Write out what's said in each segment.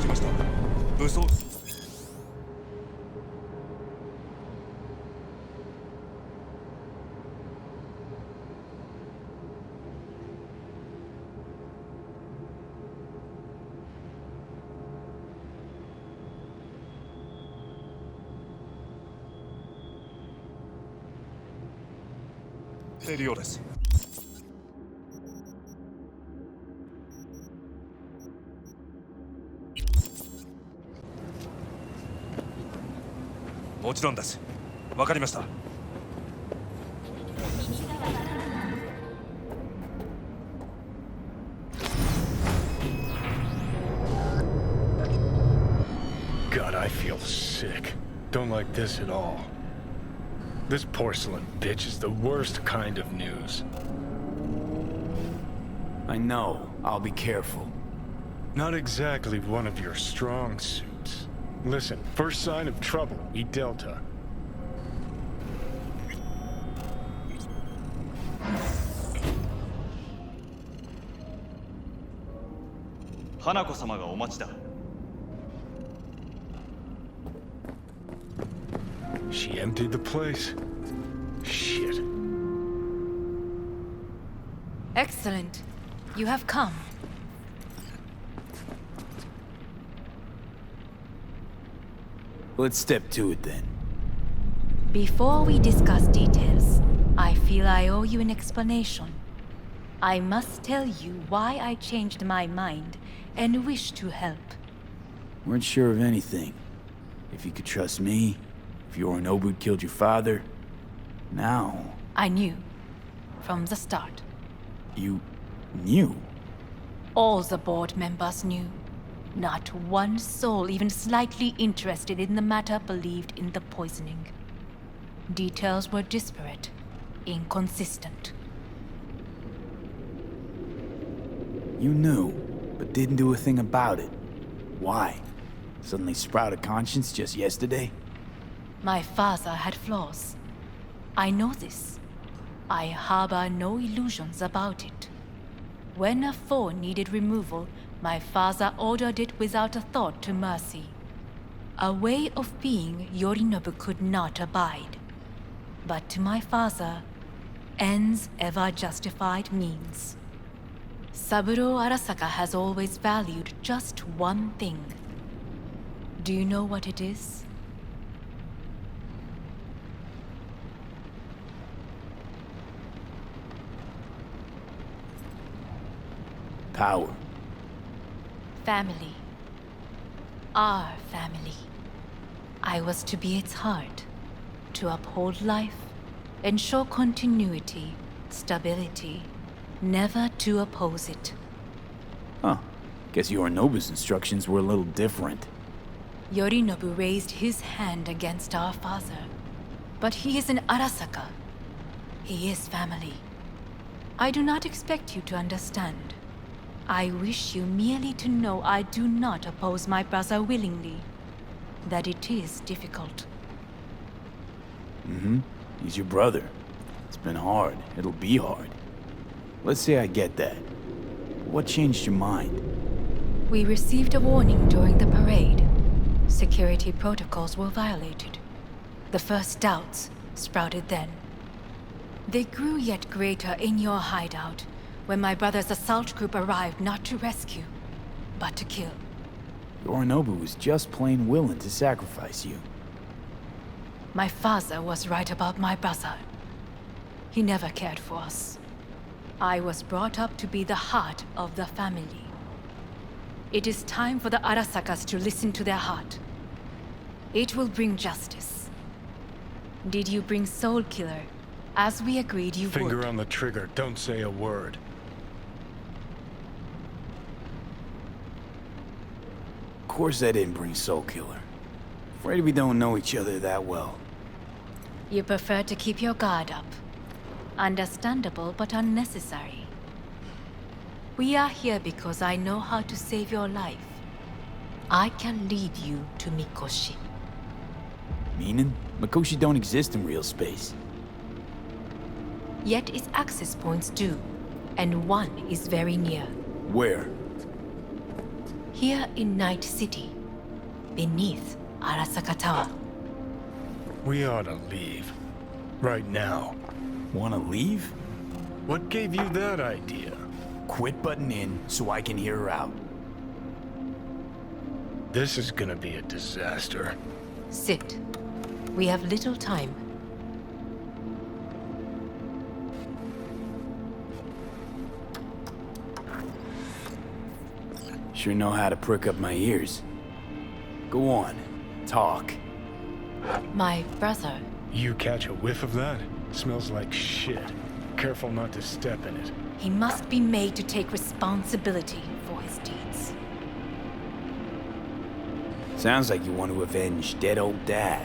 きました。武装。いるようです。もちろんです。わかりました。God, I feel sick. Don't like this at all. This porcelain bitch is the worst kind of news. I know. I'll be careful. Not exactly one of your strong suits. Listen, first sign of trouble, we Delta. Hanako 様がお待ちだ。She emptied the place. Shit. Excellent. You have come. Let's step to it then. Before we discuss details, I feel I owe you an explanation. I must tell you why I changed my mind and wish to help. Weren't sure of anything. If you could trust me, if Yorinobu killed your father, now... I knew. From the start. You... knew? All the board members knew. Not one soul even slightly interested in the matter believed in the poisoning. Details were disparate, inconsistent. You knew, but didn't do a thing about it. Why? Suddenly sprout a conscience just yesterday? My father had flaws. I know this. I harbor no illusions about it. When a foe needed removal, my father ordered it without a thought to mercy. A way of being Yorinobu could not abide. But to my father, ends ever justified means. Saburo Arasaka has always valued just one thing. Do you know what it is? Power. Family. Our family. I was to be its heart, to uphold life, ensure continuity, stability, never to oppose it. Huh. Guess Yorinobu's instructions were a little different. Yorinobu raised his hand against our father, but he is an Arasaka. He is family. I do not expect you to understand. I wish you merely to know I do not oppose my brother willingly. That it is difficult. Mm-hmm. He's your brother. It's been hard. It'll be hard. Let's say I get that. What changed your mind? We received a warning during the parade. Security protocols were violated. The first doubts sprouted then. They grew yet greater in your hideout, when my brother's assault group arrived not to rescue, but to kill. Yorinobu was just plain willing to sacrifice you. My father was right about my brother. He never cared for us. I was brought up to be the heart of the family. It is time for the Arasakas to listen to their heart. It will bring justice. Did you bring Soul Killer, as we agreed you would? Finger on the trigger, don't say a word. Of course I didn't bring Soul Killer. Afraid we don't know each other that well. You prefer to keep your guard up. Understandable, but unnecessary. We are here because I know how to save your life. I can lead you to Mikoshi. Meaning? Mikoshi don't exist in real space. Yet its access points do, and one is very near. Where? Here in Night City, beneath Arasaka Tower. We ought to leave. Right now. Wanna leave? What gave you that idea? Quit butting in so I can hear her out. This is gonna be a disaster. Sit. We have little time. Sure know how to prick up my ears. Go on, talk. My brother. You catch a whiff of that? Smells like shit. Careful not to step in it. He must be made to take responsibility for his deeds. Sounds like you want to avenge dead old dad.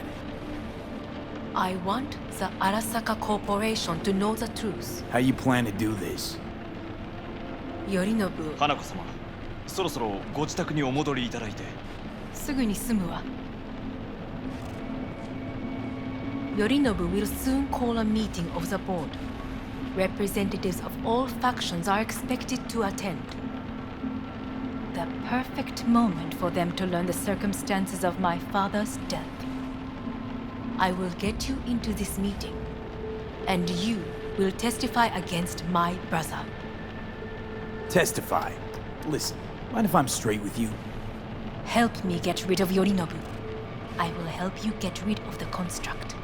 I want the Arasaka Corporation to know the truth. How you plan to do this? Yorinobu, 花子様、そろそろご自宅にお戻りいただいて。すぐに済むわ。Yorinobu will soon call a meeting of the board. Representatives of all factions are expected to attend. The perfect moment for them to learn the circumstances of my father's death. I will get you into this meeting, and you will testify against my brother. Testify. Listen, mind if I'm straight with you? Help me get rid of Yorinobu. I will help you get rid of the construct.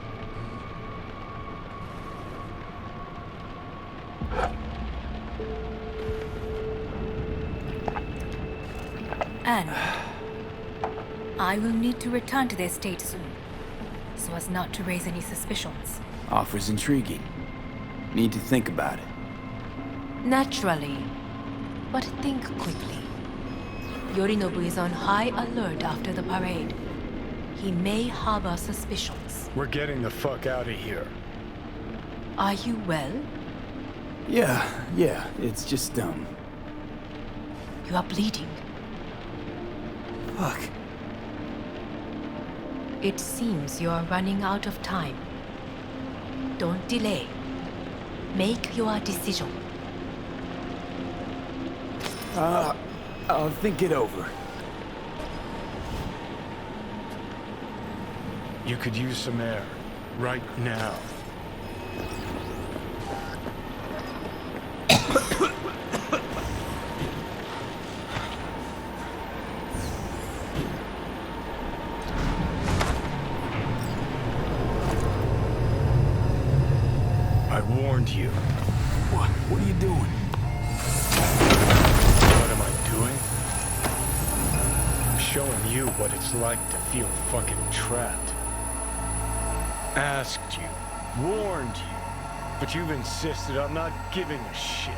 And I will need to return to the estate soon, so as not to raise any suspicions. Offer's intriguing. Need to think about it. Naturally, but think quickly. Yorinobu is on high alert after the parade. He may harbor suspicions. We're getting the fuck out of here. Are you well? Yeah, it's just, You are bleeding. Fuck. It seems you are running out of time. Don't delay. Make your decision. I'll think it over. You could use some air. Right now. I warned you. What are you doing? What am I doing? I'm showing you what it's like to feel fucking trapped. Asked you, warned you, but you've insisted on not giving a shit.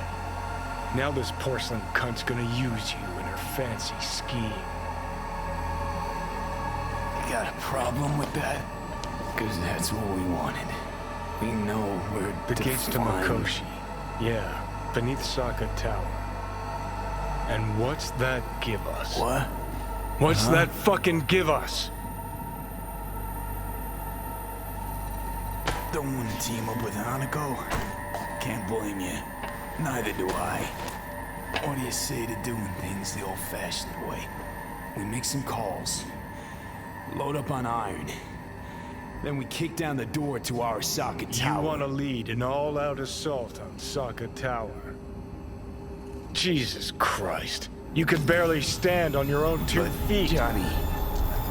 Now this porcelain cunt's gonna use you in her fancy scheme. You got a problem with that? Because that's what we wanted. We know where The gates to Makoshi. Yeah, beneath Saka Tower. And what's that give us? What? What's that fucking give us? Don't want to team up with Hanako? Can't blame you. Neither do I. What do you say to doing things the old-fashioned way? We make some calls, load up on iron, then we kick down the door to Arasaka Tower. You want to lead an all-out assault on Saka Tower? Jesus Christ. You can barely stand on your own two feet. Johnny.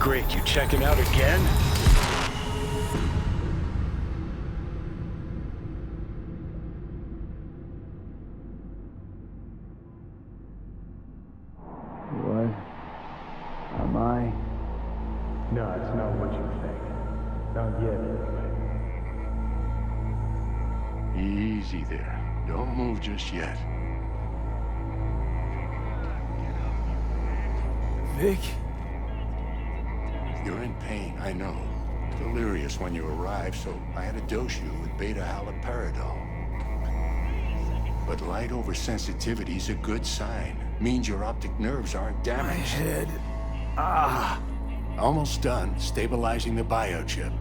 Great, you checking out again? What? Am I? No, it's not what you think. Not yet, anyway. Easy there. Don't move just yet. Vic? You're in pain, I know. Delirious when you arrived, so I had to dose you with beta-haloperidol. But light oversensitivity's a good sign. Means your optic nerves aren't My damaged. head. Almost done stabilizing the biochip.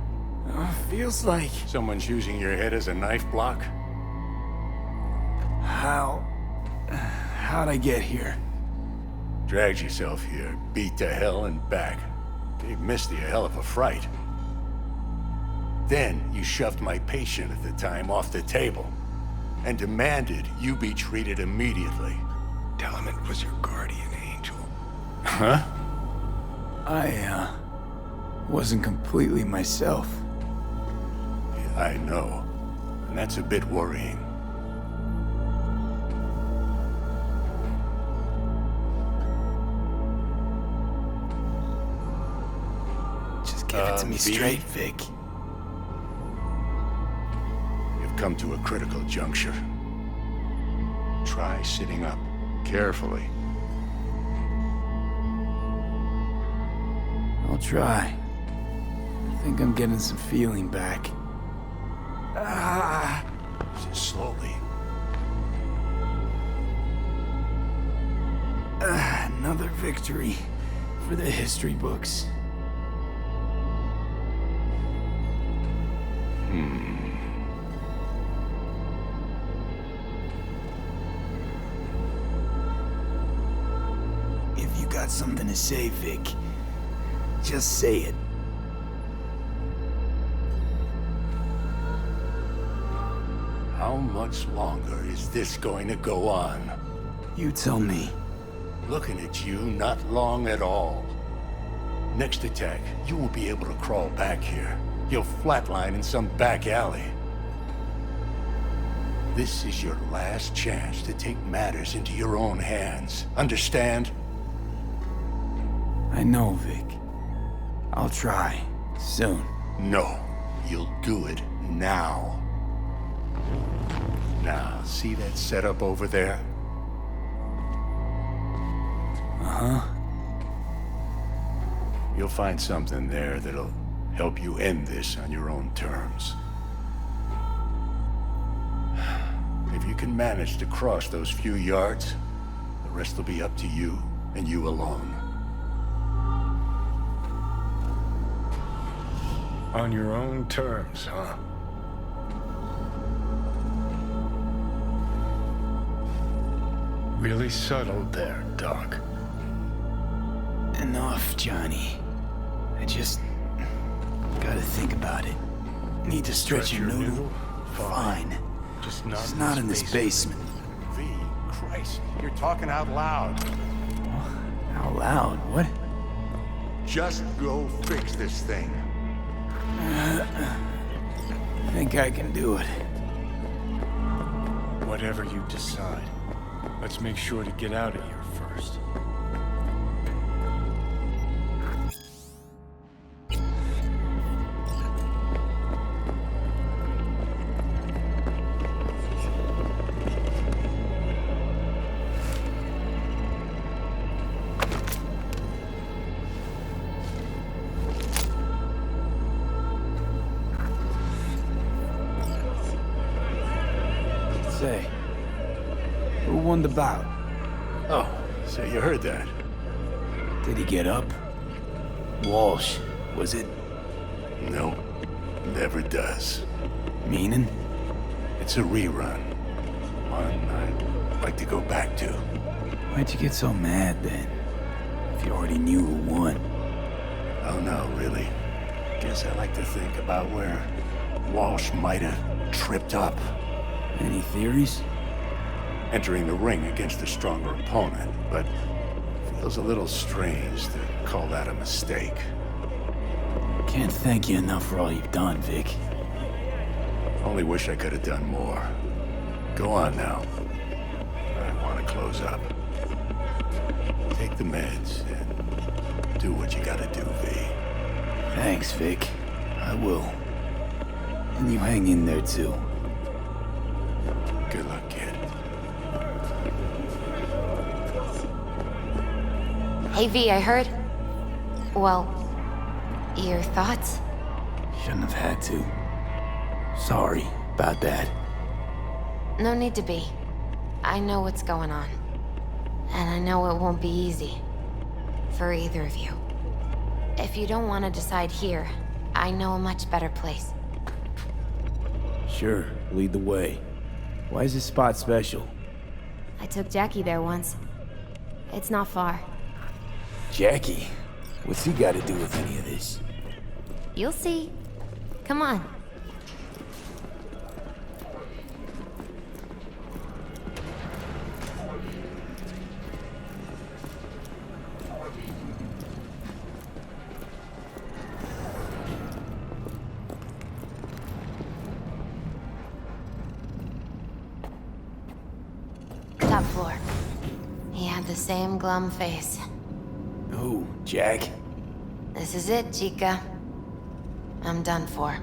Feels like... Someone's using your head as a knife block? How'd I get here? Dragged yourself here, beat to hell and back. Gave Misty a hell of a fright. Then you shoved my patient at the time off the table and demanded you be treated immediately. Tell him it was your guardian angel. Huh? I, wasn't completely myself. Yeah, I know. And that's a bit worrying. Just give it to me V? straight, Vic. You've come to a critical juncture. Try sitting up, carefully. I'll try. I think I'm getting some feeling back. Just slowly. Another victory for the history books. If you got something to say, Vic, just say it. How much longer is this going to go on? You tell me. Looking at you, not long at all. Next attack, you won't be able to crawl back here. You'll flatline in some back alley. This is your last chance to take matters into your own hands. Understand? I know, Vic. I'll try. Soon. No, you'll do it now. Now, see that setup over there? Uh-huh. You'll find something there that'll help you end this on your own terms. If you can manage to cross those few yards, the rest will be up to you and you alone. On your own terms, huh? Really subtle there, Doc. Enough, Johnny. I just gotta think about it. Need to stretch your noodle? noodle? Fine. Just It's not in this basement. V, Christ, you're talking out loud. Out loud? What? Just go fix this thing. I think I can do it. Whatever you decide. Let's make sure to get out of here first. Say, who won the bout? Oh, so you heard that. Did he get up? Walsh, was it? No, never does. Meaning? It's a rerun. One I'd like to go back to. Why'd you get so mad then? If you already knew who won. Oh no, really. Guess I like to think about where Walsh might have tripped up. Any theories? Entering the ring against a stronger opponent, but feels a little strange to call that a mistake. Can't thank you enough for all you've done, Vic. Only wish I could have done more. Go on now. I want to close up. Take the meds and do what you gotta do, V. Thanks, Vic. I will. And you hang in there, too. Good luck, kid. Hey V, I heard. Well, your thoughts? Shouldn't have had to. Sorry about that. No need to be. I know what's going on. And I know it won't be easy. For either of you. If you don't want to decide here, I know a much better place. Sure, lead the way. Why is this spot special? I took Jackie there once. It's not far. Jackie? What's he got to do with any of this? You'll see. Come on. Top floor. He had the same glum face. Who, Jack? This is it, Chica. I'm done for.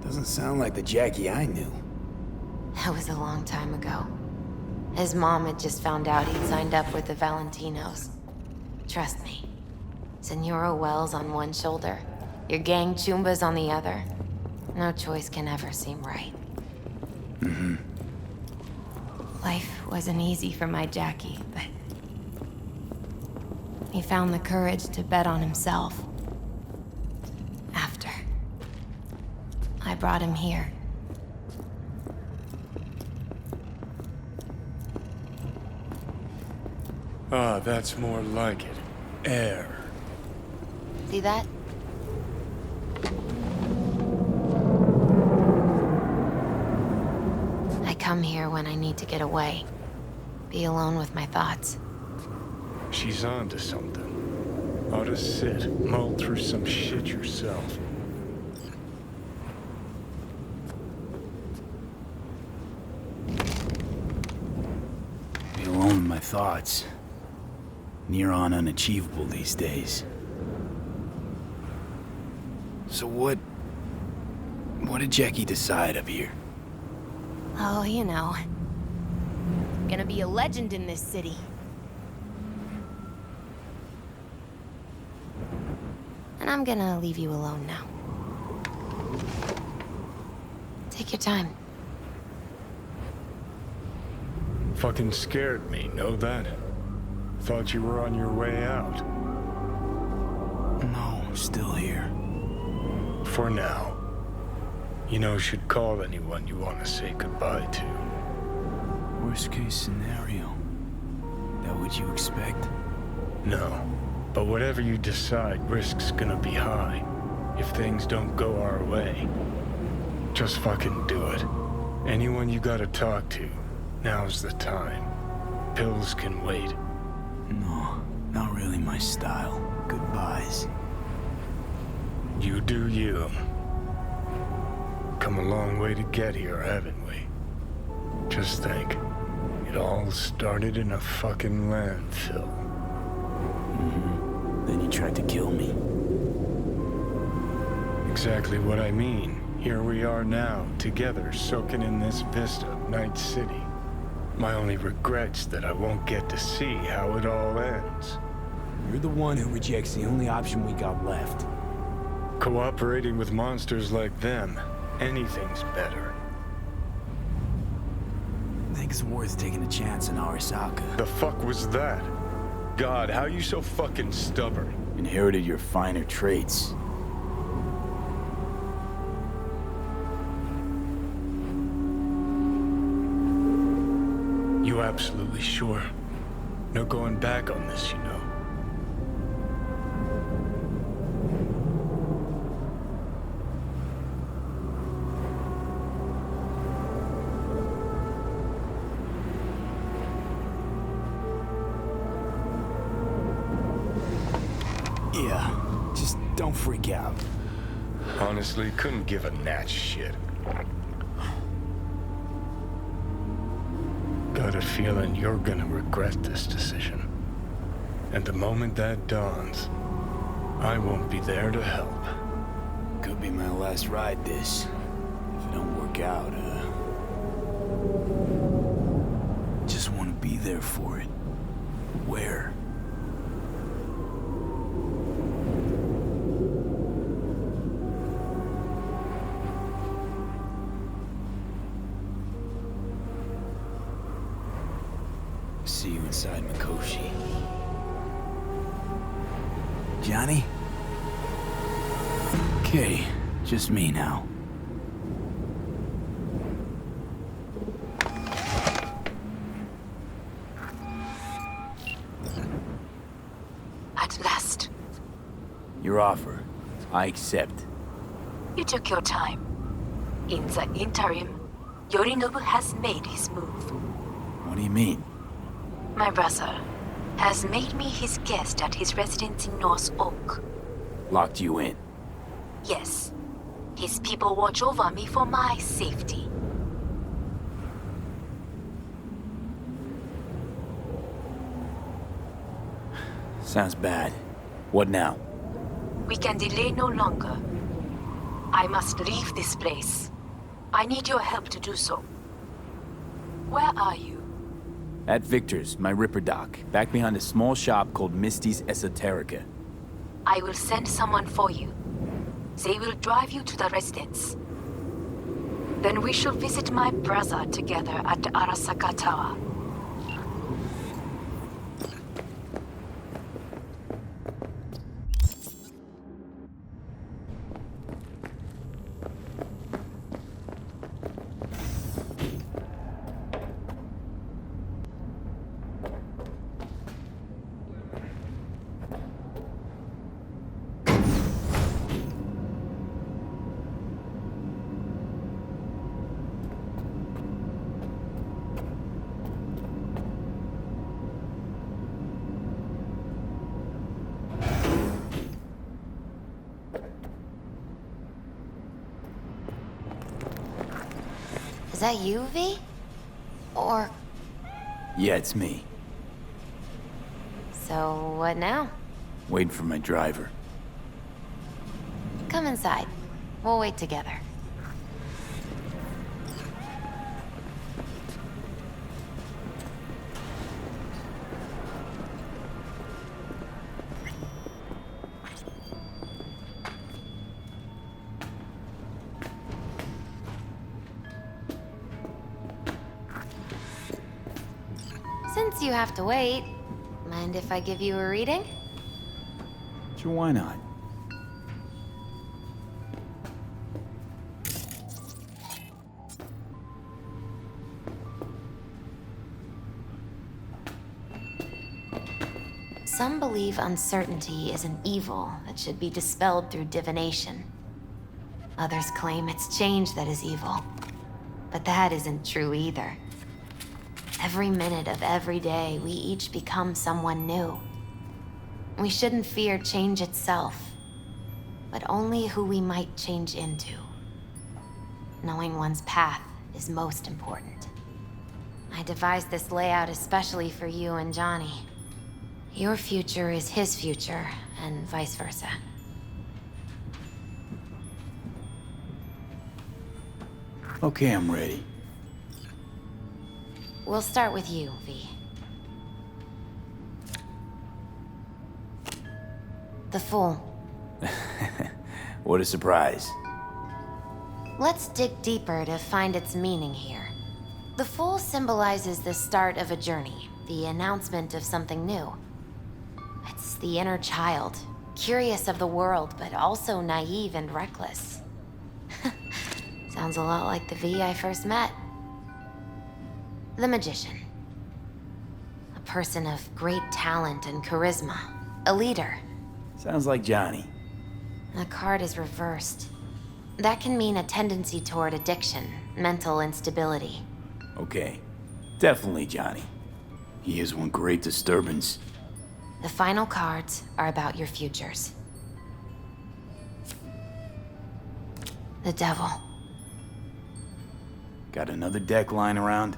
Doesn't sound like the Jackie I knew. That was a long time ago. His mom had just found out he'd signed up with the Valentinos. Trust me. Senora Wells on one shoulder, your gang Chumbas on the other. No choice can ever seem right. Mm-hmm. Life wasn't easy for my Jackie, but he found the courage to bet on himself. After I brought him here. Ah, that's more like it. Air. See that? I come here when I need to get away. Be alone with my thoughts. She's onto something. Ought to sit, mull through some shit yourself. Be alone with my thoughts. Near on unachievable these days. So what did Jackie decide up here? Oh, you know. Gonna be a legend in this city. And I'm gonna leave you alone now. Take your time. Fucking scared me, know that? Thought you were on your way out. No, still here. For now. You know, should call anyone you want to say goodbye to. Worst case scenario. That what you expect? No. But whatever you decide, risk's gonna be high. If things don't go our way. Just fucking do it. Anyone you gotta talk to, now's the time. Pills can wait. No, not really my style. Goodbyes. You do you. Come a long way to get here, haven't we? Just think. It all started in a fucking landfill. Mm-hmm. Then you tried to kill me. Exactly what I mean. Here we are now, together, soaking in this vista of Night City. My only regret's that I won't get to see how it all ends. You're the one who rejects the only option we got left. Cooperating with monsters like them, anything's better. Think it's worth taking a chance on Arasaka. The fuck was that? God, how you so fucking stubborn? Inherited your finer traits. You absolutely sure? No going back on this, you know. Yeah, just don't freak out. Honestly, couldn't give a gnat's shit. Got a feeling you're gonna regret this decision. And the moment that dawns, I won't be there to help. Could be my last ride this. If it don't work out, just want to be there for it. Where? See you inside Mikoshi. Johnny? Okay, just me now. I At last. Your offer. I accept. You took your time. In the interim, Yorinobu has made his move. What do you mean? My brother has made me his guest at his residence in North Oak. Locked you in. Yes. His people watch over me for my safety. Sounds bad. What now? We can delay no longer. I must leave this place. I need your help to do so. Where are you? At Victor's, my Ripper dock, back behind a small shop called Misty's Esoterica. I will send someone for you. They will drive you to the residence. Then we shall visit my brother together at the Arasaka Tower. Is that you, V? Or... Yeah, it's me. So, what now? Waiting for my driver. Come inside. We'll wait together. Since you have to wait, mind if I give you a reading? Sure, why not? Some believe uncertainty is an evil that should be dispelled through divination. Others claim it's change that is evil. But that isn't true either. Every minute of every day, we each become someone new. We shouldn't fear change itself, but only who we might change into. Knowing one's path is most important. I devised this layout especially for you and Johnny. Your future is his future, and vice versa. Okay, I'm ready. We'll start with you, V. The Fool. What a surprise. Let's dig deeper to find its meaning here. The Fool symbolizes the start of a journey, the announcement of something new. It's the inner child, curious of the world, but also naive and reckless. Sounds a lot like the V I first met. The Magician. A person of great talent and charisma. A leader. Sounds like Johnny. The card is reversed. That can mean a tendency toward addiction, mental instability. Okay. Definitely Johnny. He is one great disturbance. The final cards are about your futures. The Devil. Got another deck lying around?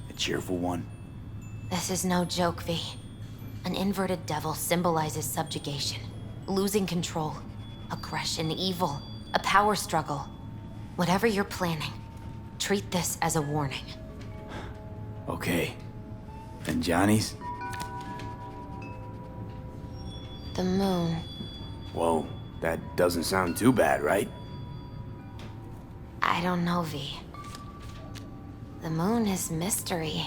A cheerful one? This is no joke, V. An inverted devil symbolizes subjugation, losing control, aggression, evil, a power struggle. Whatever you're planning, treat this as a warning. Okay. And Johnny's? The Moon. Whoa, that doesn't sound too bad, right? I don't know, V. The Moon is mystery.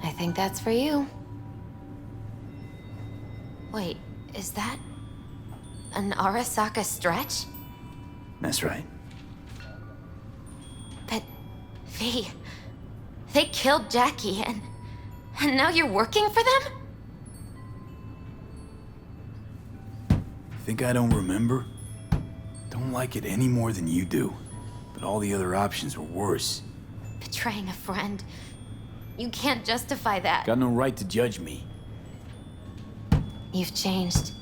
I think that's for you. Wait, is that an Arasaka stretch? That's right. But they killed Jackie and now you're working for them? Think I don't remember? Don't like it any more than you do. But all the other options were worse. Betraying a friend. You can't justify that. Got no right to judge me. You've changed.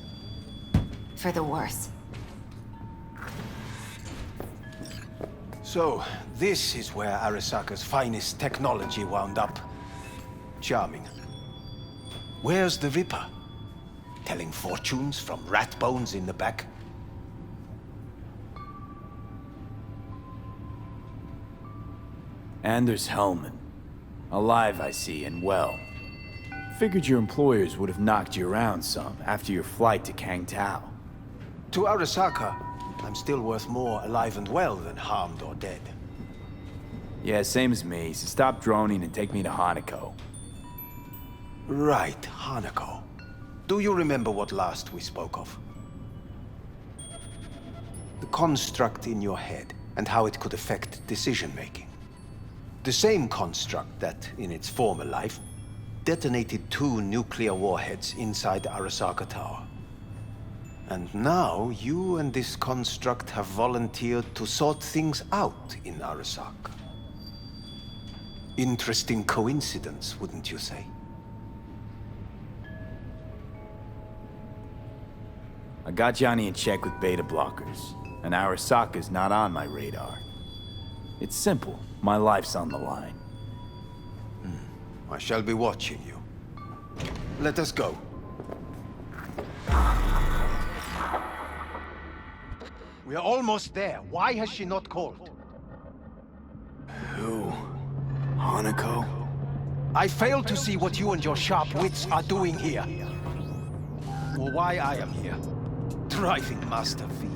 For the worse. So, this is where Arasaka's finest technology wound up. Charming. Where's the Ripper? Telling fortunes from rat bones in the back? Anders Hellman. Alive, I see, and well. Figured your employers would have knocked you around some after your flight to Kangtao. To Arasaka, I'm still worth more alive and well than harmed or dead. Yeah, same as me, so stop droning and take me to Hanako. Right, Hanako. Do you remember what last we spoke of? The construct in your head and how it could affect decision-making. The same construct that, in its former life, detonated 2 nuclear warheads inside the Arasaka Tower. And now, you and this construct have volunteered to sort things out in Arasaka. Interesting coincidence, wouldn't you say? I got Johnny in check with beta blockers, and Arasaka's not on my radar. It's simple. My life's on the line. I shall be watching you. Let us go. We are almost there. Why has she not called? Who? Hanako? I fail to see what you and your sharp wits are doing here. Or why I am here. Driving Master V.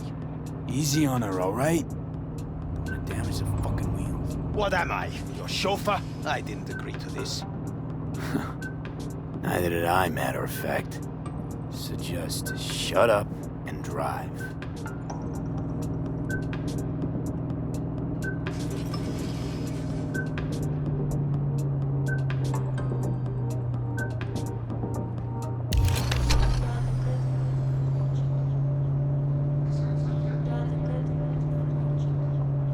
Easy on her, all right? Don't want to damage the fucking wheels. What am I? Your chauffeur? I didn't agree to this. Neither did I, matter of fact. So just shut up and drive.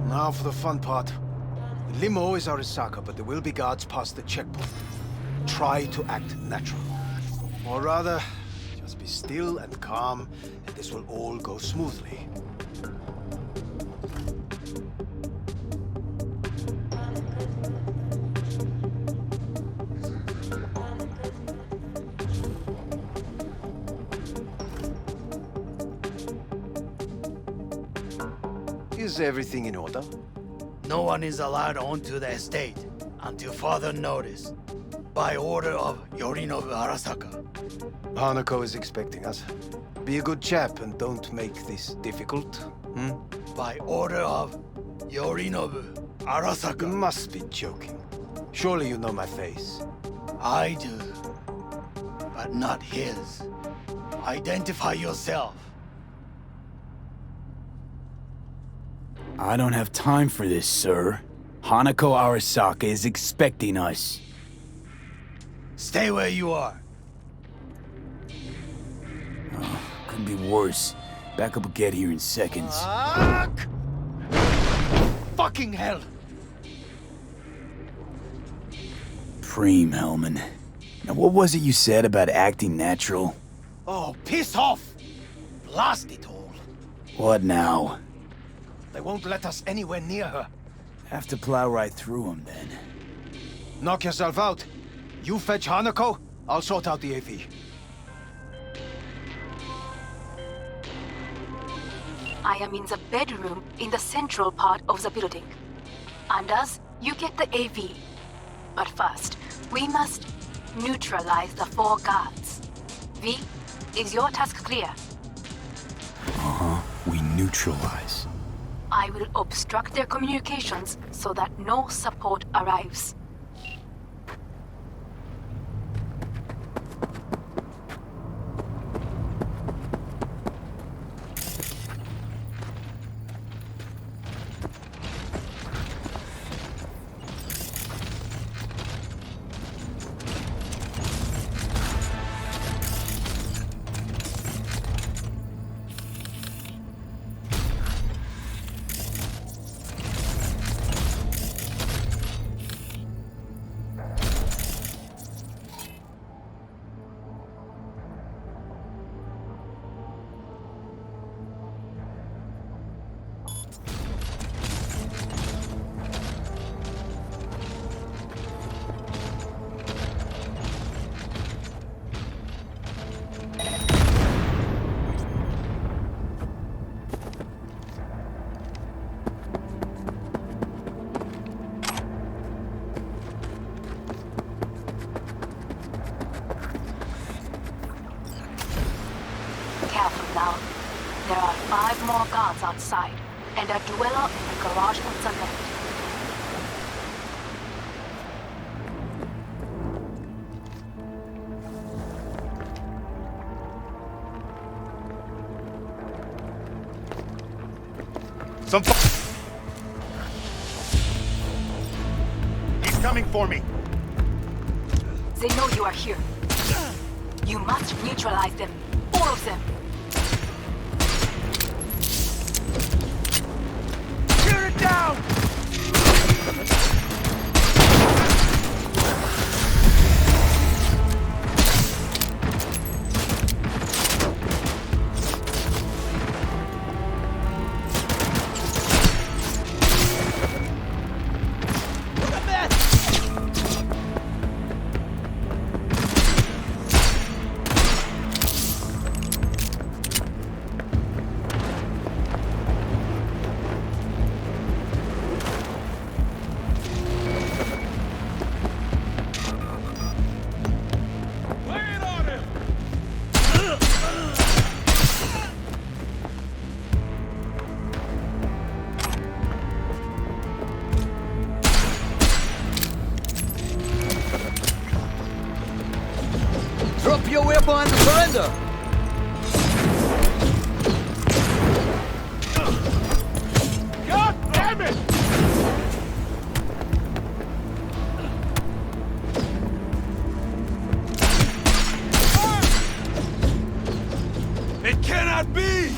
Now for the fun part. The limo is Arasaka, but there will be guards past the checkpoint. Try to act natural. Or rather, just be still and calm, and this will all go smoothly. Is everything in order? No one is allowed onto the estate until further notice. By order of Yorinobu Arasaka. Hanako is expecting us. Be a good chap and don't make this difficult, By order of Yorinobu You Arasaka. must be joking. Surely you know my face. I do. But not his. Identify yourself. I don't have time for this, sir. Hanako Arasaka is expecting us. Stay where you are. Couldn't be worse. Backup will get here in seconds. Fuck! Fucking hell! Preem, Hellman. Now, what was it you said about acting natural? Oh, piss off! Blast it all. What now? They won't let us anywhere near her. Have to plow right through them, then. Knock yourself out. You fetch Hanako, I'll sort out the AV. I am in the bedroom in the central part of the building. Anders, you get the AV. But first, we must neutralize the 4 guards. V, is your task clear? We neutralize. I will obstruct their communications so that no support arrives. 5 more guards outside, and a dweller in the garage on the left. He's coming for me. They know you are here. You must neutralize them. All of them. Tear it down! Drop your weapon and surrender! God damn it! It cannot be!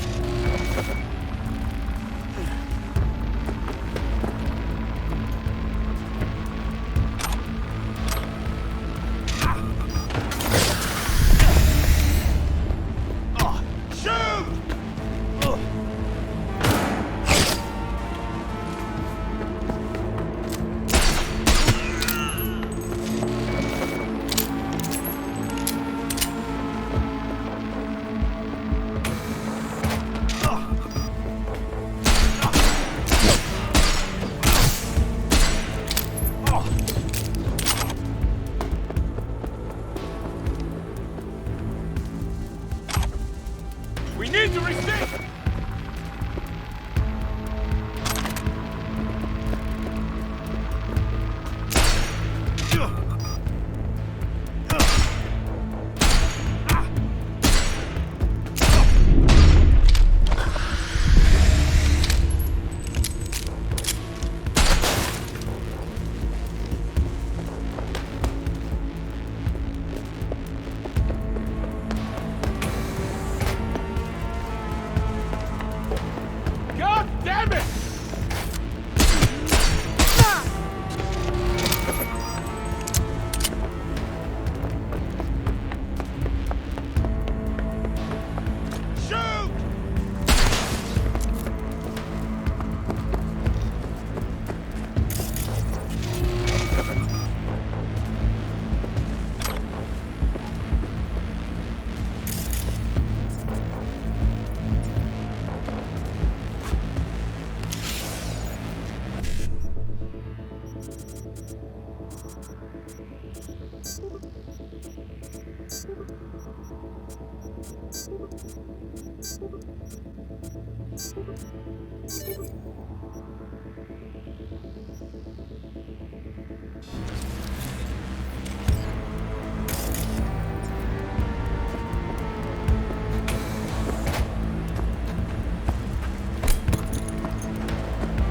We need to resist! God damn it! Shoot!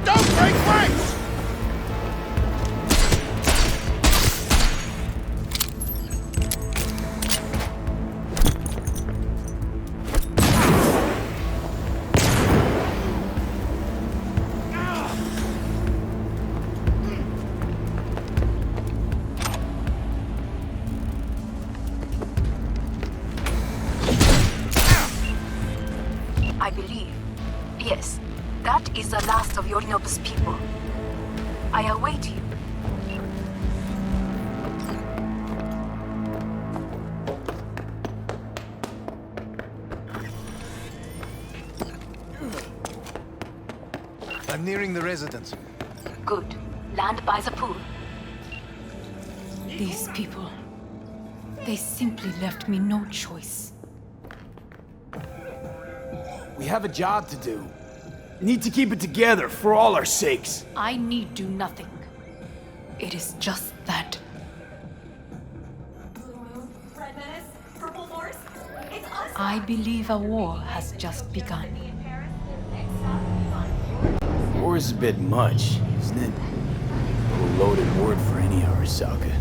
Don't break ranks! I believe. Yes, that is the last of Yorinobu's people. I await you. I'm nearing the residence. Good. Land by the pool. These people. They simply left me no choice. We have a job to do. Need to keep it together for all our sakes. I need do nothing. It is just that. Red Menace, Purple Force, it's us. I believe a war has just begun. War is a bit much, isn't it? A loaded word for any Arasaka.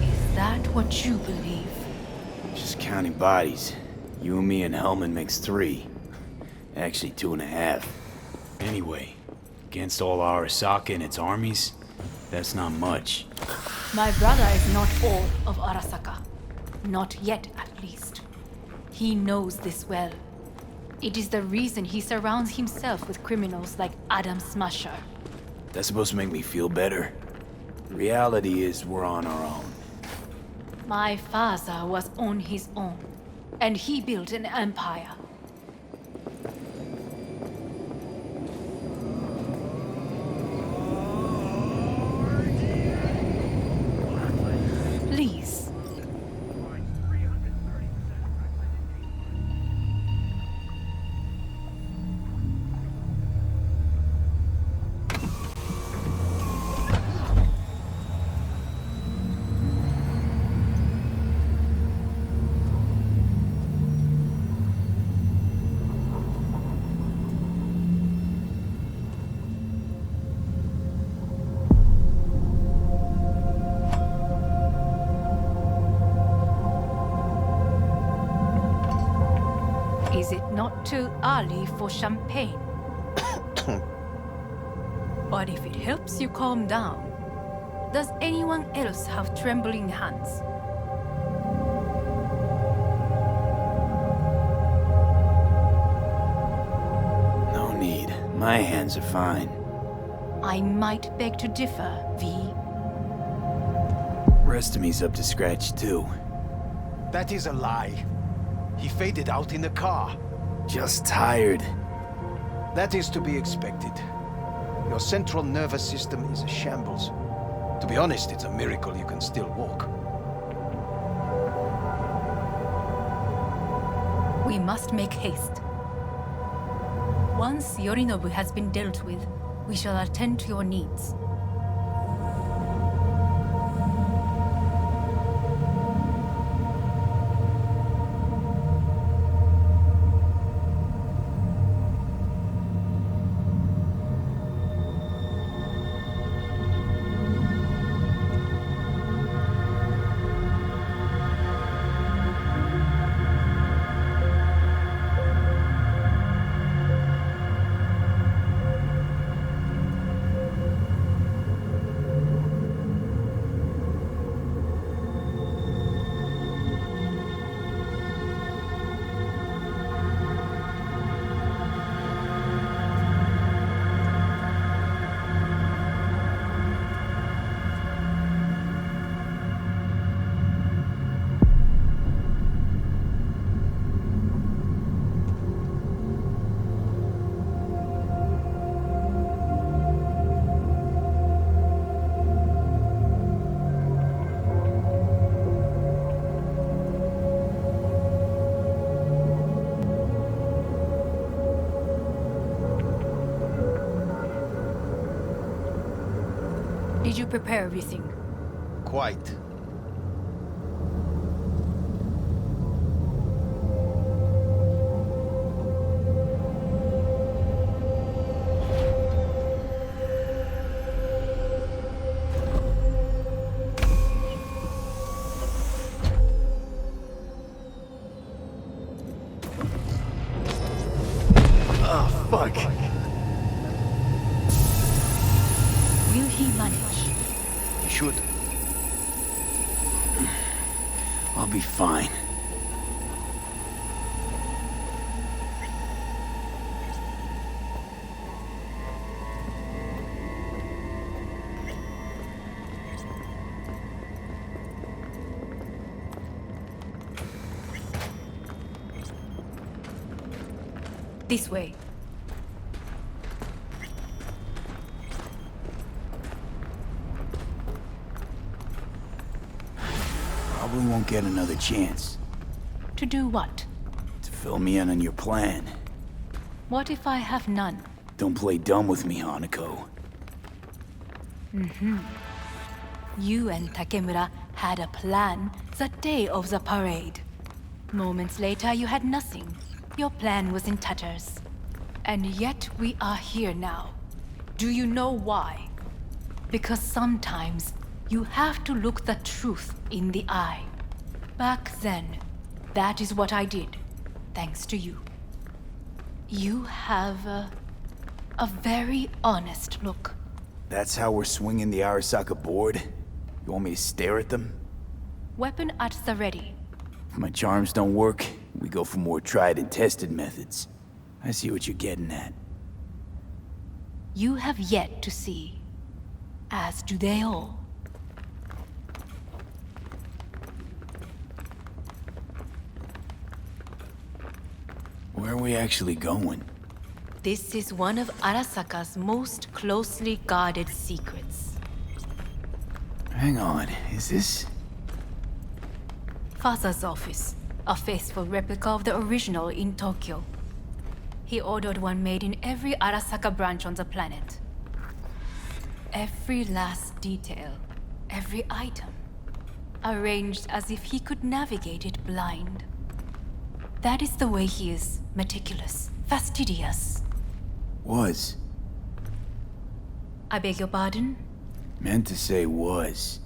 Is that what you believe? Just counting bodies. You and me and Hellman makes 3. Actually 2.5. Anyway, against all Arasaka and its armies, that's not much. My brother is not all of Arasaka. Not yet, at least. He knows this well. It is the reason he surrounds himself with criminals like Adam Smasher. That's supposed to make me feel better. Reality is we're on our own. My father was on his own, and he built an empire. Please. Is it not too early for champagne? But if it helps you calm down, does anyone else have trembling hands? No need. My hands are fine. I might beg to differ, V. Rest of me's up to scratch too. That is a lie. He faded out in the car. Just tired. That is to be expected. Your central nervous system is a shambles. To be honest, it's a miracle you can still walk. We must make haste. Once Yorinobu has been dealt with, we shall attend to your needs. Did you prepare everything? Quite. Oh, fuck. Will he manage? He should. I'll be fine. This way. Probably won't get another chance. To do what? To fill me in on your plan. What if I have none? Don't play dumb with me, Hanako. You and Takemura had a plan the day of the parade. Moments later, you had nothing. Your plan was in tatters. And yet we are here now. Do you know why? Because sometimes you have to look the truth in the eye. Back then, that is what I did, thanks to you. You have a very honest look. That's how we're swinging the Arasaka board? You want me to stare at them? Weapon at the ready. If my charms don't work, we go for more tried and tested methods. I see what you're getting at. You have yet to see, as do they all. Where are we actually going? This is one of Arasaka's most closely guarded secrets. Hang on, is this... Father's office, a faithful replica of the original in Tokyo. He ordered one made in every Arasaka branch on the planet. Every last detail, every item, arranged as if he could navigate it blind. That is the way he is, meticulous, fastidious. Was. I beg your pardon? Meant to say was.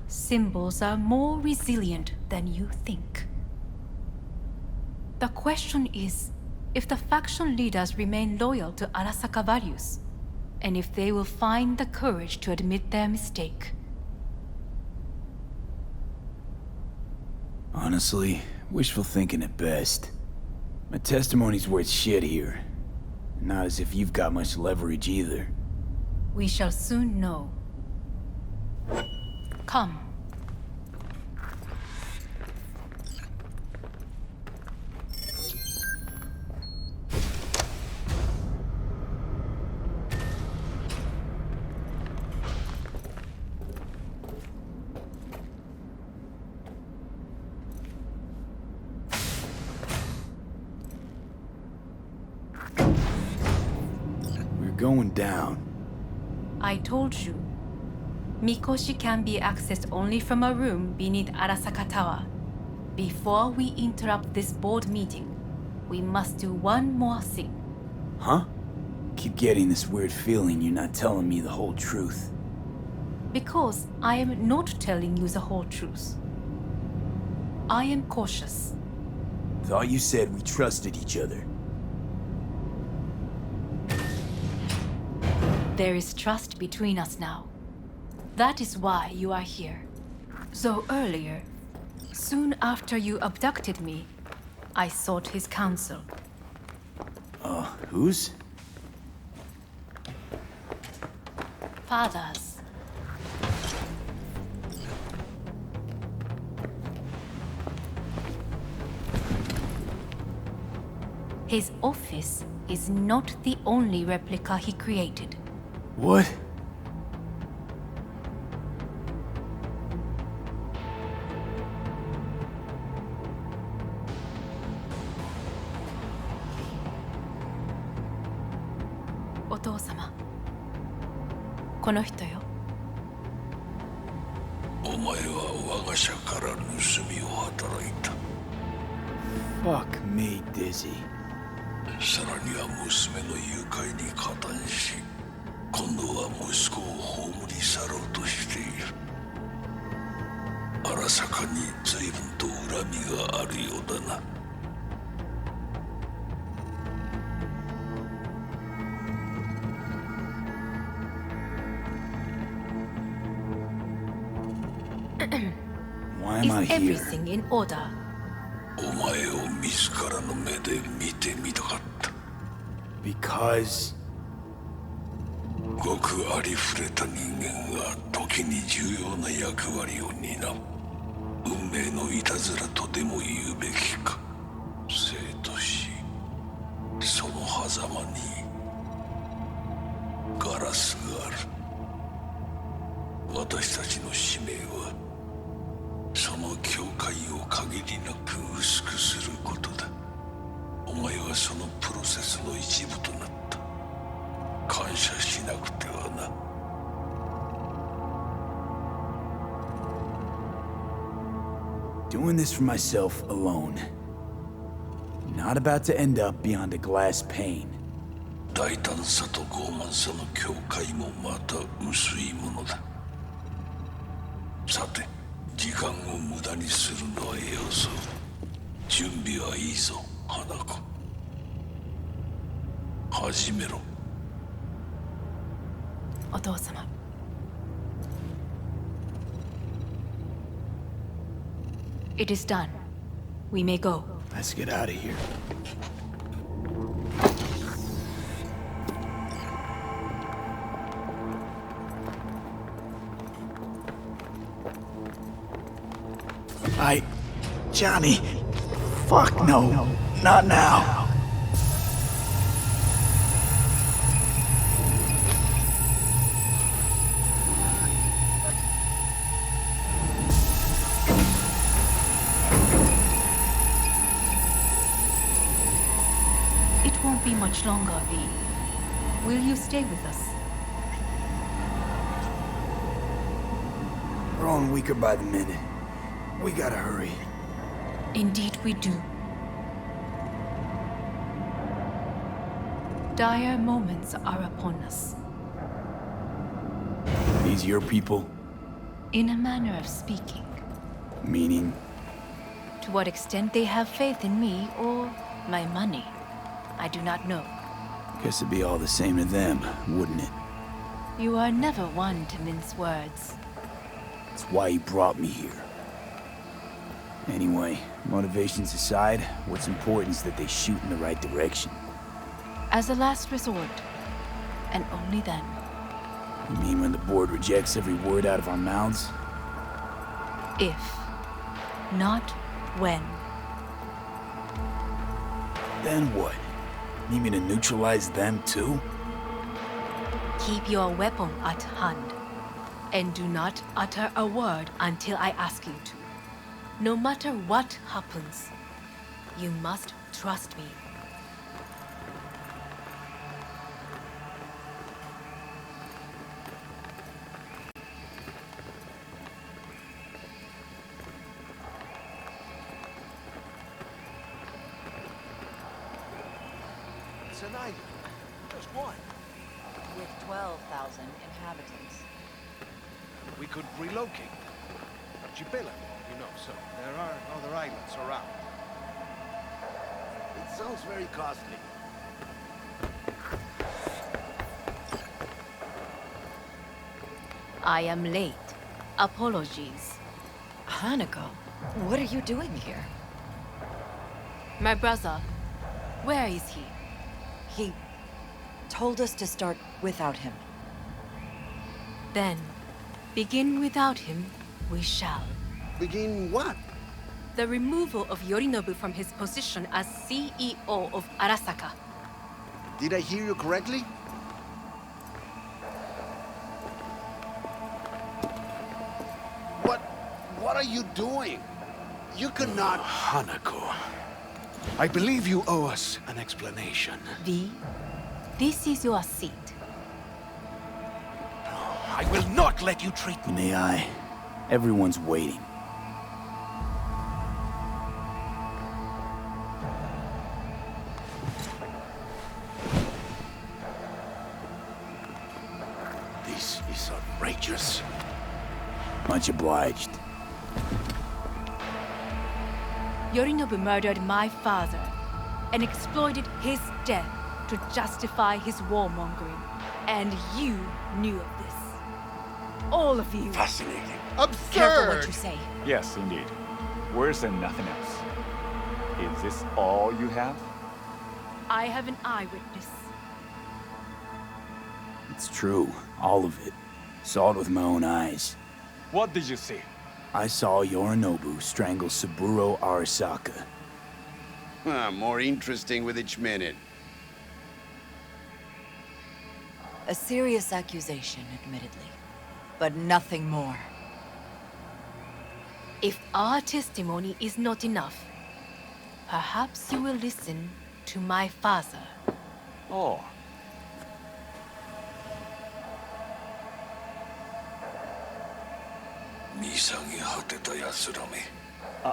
Symbols are more resilient than you think. The question is, if the faction leaders remain loyal to Arasaka values, and if they will find the courage to admit their mistake. Honestly, wishful thinking at best. My testimony's worth shit here. Not as if you've got much leverage either. We shall soon know. Come. Going down. I told you. Mikoshi can be accessed only from a room beneath Arasaka Tower. Before we interrupt this board meeting, we must do one more thing. Huh? Keep getting this weird feeling you're not telling me the whole truth. Because I am not telling you the whole truth. I am cautious. Thought you said we trusted each other. There is trust between us now. That is why you are here. So earlier, soon after you abducted me, I sought his counsel. Whose? Father's. His office is not the only replica he created. What? Otou-sama. この人よ。お前は我が社から盗みを働いた。Fuck me, Dizzy. さらには娘の誘拐に加担し、今度は息子を葬り去ろうとしている。荒坂に随分と恨みがあるようだな。Why am I Is here? everything in order? お前を自らの目で見てみたかった。Because... ごくありふれた人間が時に重要な役割を担う。運命のいたずらとでも言うべきか。生と死、その狭間にガラスがある。私たちの使命はその境界を限りなく薄くすることだ。がそのプロセスの一部となった。感謝しなくてはな。Doing this for myself alone. Not about to end up beyond a glass pane. 大胆さと傲慢さの境界もまた薄いものだ。さて、時間を無駄にするのはよそう。準備はいいぞ、花子。始めろ。お父様。It is done. We may go. Let's get out of here. Johnny. Fuck no. Not now. It won't be much longer, V. Will you stay with us? We're growing weaker by the minute. We gotta hurry. Indeed we do. Dire moments are upon us. These your people? In a manner of speaking. Meaning? To what extent they have faith in me or my money, I do not know. Guess it'd be all the same to them, wouldn't it? You are never one to mince words. That's why you brought me here. Anyway, motivations aside, what's important is that they shoot in the right direction. As a last resort, and only then. You mean when the board rejects every word out of our mouths? If, not when. Then what? Need me to neutralize them too? Keep your weapon at hand, and do not utter a word until I ask you to. No matter what happens, you must trust me. It's an island. Just one. With 12,000 inhabitants. We could relocate. Archipelago, you know, so there are other islands around. It sounds very costly. I am late. Apologies. Hanako, what are you doing here? My brother, where is he? He told us to start without him. Then, begin without him, we shall. Begin what? The removal of Yorinobu from his position as CEO of Arasaka. Did I hear you correctly? What are you doing? You cannot... Hanako. I believe you owe us an explanation. V, this is your seat. I will not let you treat me. May I? Everyone's waiting. This is outrageous. Much obliged. Yorinobu murdered my father and exploited his death to justify his warmongering. And you knew of this. All of you. Fascinating. Absurd! Careful what you say. Yes, indeed. Worse than nothing else. Is this all you have? I have an eyewitness. It's true. All of it. Saw it with my own eyes. What did you see? I saw Yorinobu strangle Saburo Arasaka. More interesting with each minute. A serious accusation, admittedly. But nothing more. If our testimony is not enough, perhaps you will listen to my father. Oh.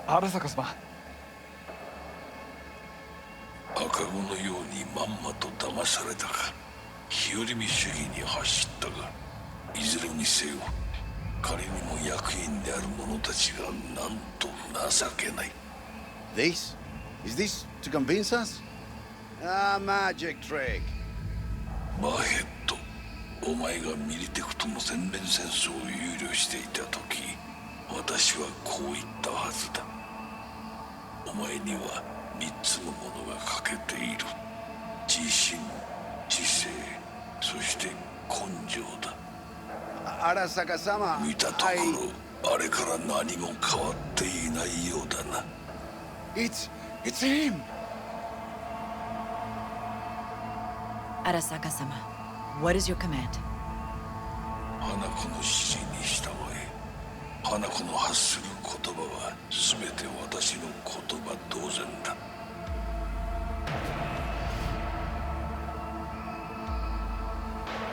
Arasaka様。赤子のようにまんまと騙されたか。日和見主義に走ったが、いずれにせよ、仮にも役員である者たちがなんと情けない。This? Is this to convince us? Ah, magic trick. マーヘッド、お前がミリテクとの全面戦争を憂慮していた時、私はこう言ったはずだ。お前には3つのものが欠けている。自信、知性、そして根性だ。Arasaka様、見たところ、あれから何も変わっていないようだな。It's him! Arasaka-sama, what is your command? 花子の指示に従え。花子の発する言葉は全て私の言葉同然だ。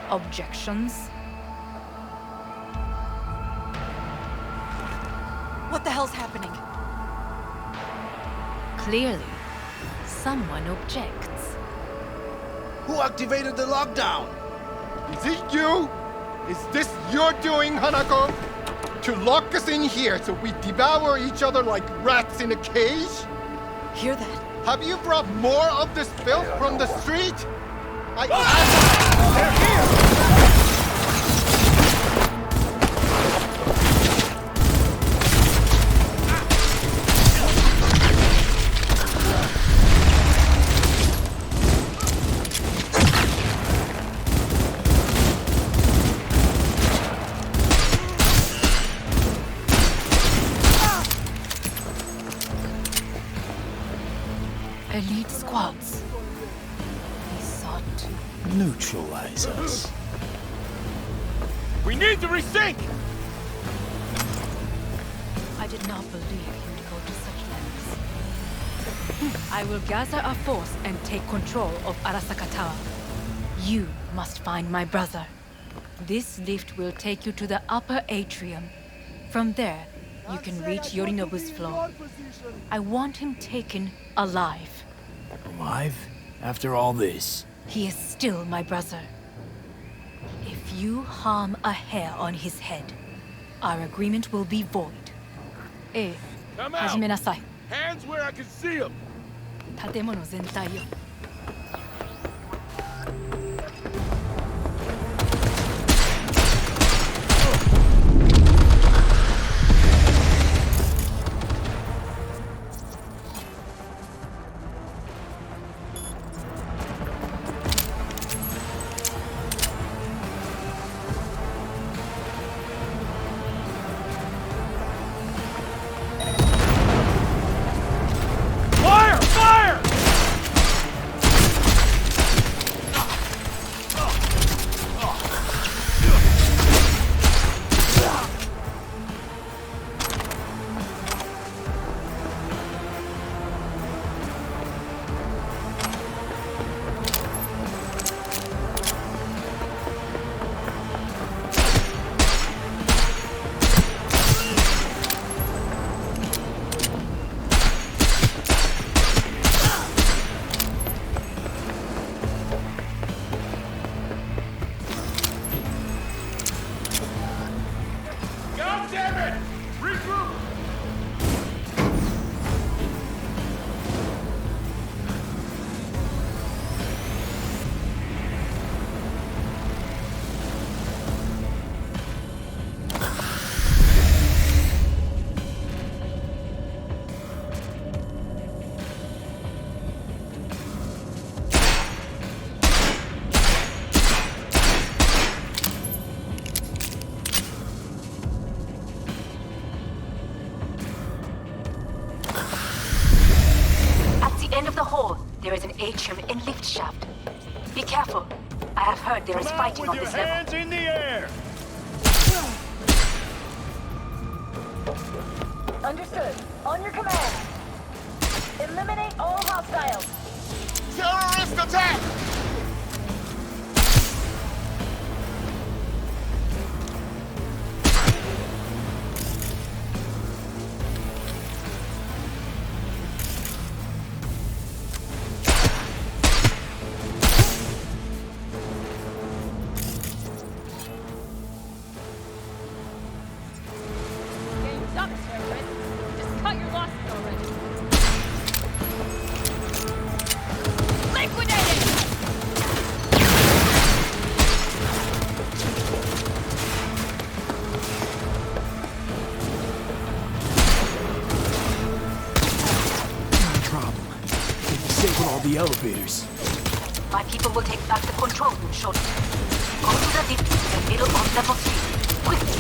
Objections? What the hell's happening? Clearly, someone objects. Who activated the lockdown? Is it you? Is this your doing, Hanako? To lock us in here so we devour each other like rats in a cage? Hear that? Have you brought more of this filth from the street? They're here! Elite squads. He sought to neutralize us. We need to resync! I did not believe you'd go to such lengths. I will gather a force and take control of Arasaka Tower. You must find my brother. This lift will take you to the upper atrium. From there, you can reach Yorinobu's floor. I want him taken alive. Alive? After all this? He is still my brother. If you harm a hair on his head, our agreement will be void. Come out. 始めなさい。 Hands where I can see them! 建物全体よ。There is an atrium and lift shaft. Be careful. I have heard there is fighting on this level. Hands in the air! Understood. On your command. Eliminate all hostiles. others. My people will take back the control room shortly. Go to the lift in the middle of level 3. Quickly!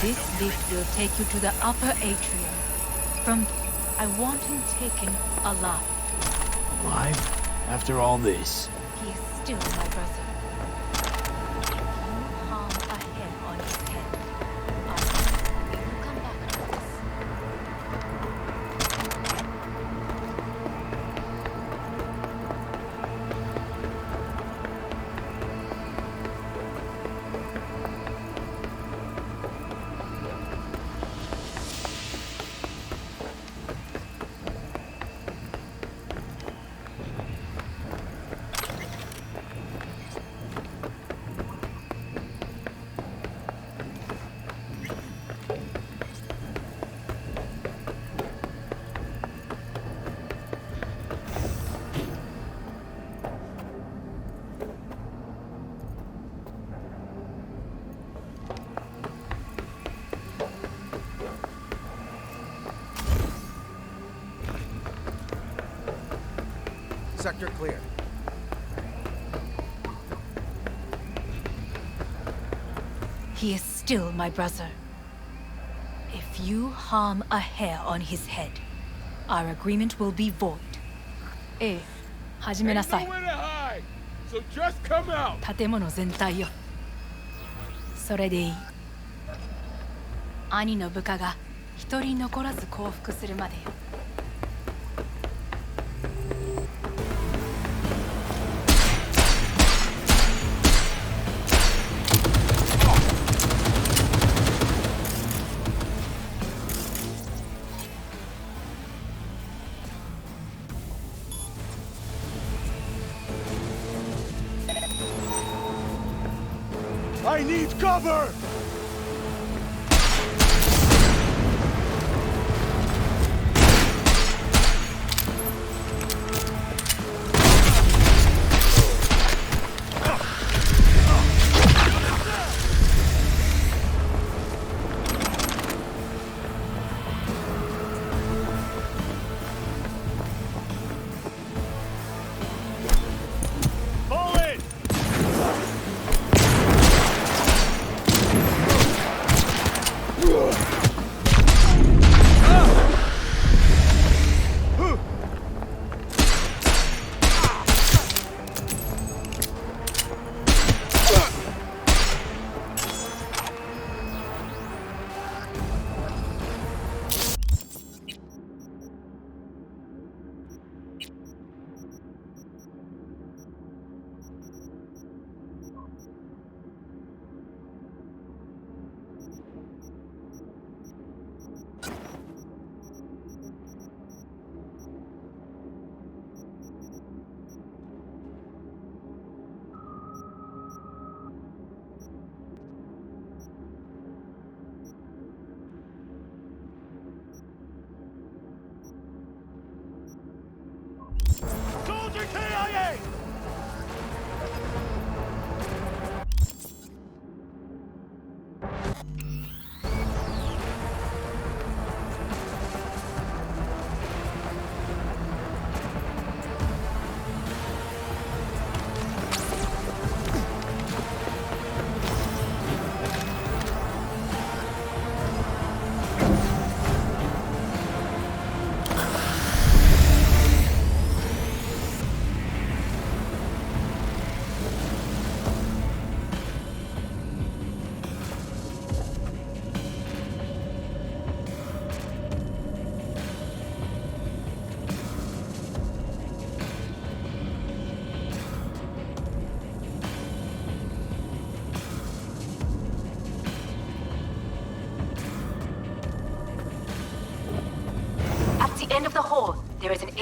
This lift will take you to the upper atrium. From I want him taken alive. Alive? After all this? He is still my brother. If you harm a hair on his head, we will come back to this. Sector clear. He is still my brother. If you harm a hair on his head, our agreement will be void. ええ、始めなさい。 So just come out. 建物全体よ。それでいい。兄の部下が一人残らず降伏するまでよ。I need cover!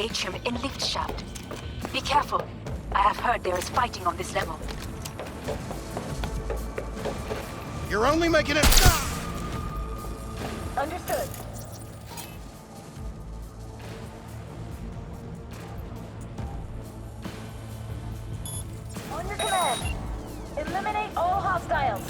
atrium and lift shaft. Be careful. I have heard there is fighting on this level. You're only making it... Understood. On your command. Eliminate all hostiles.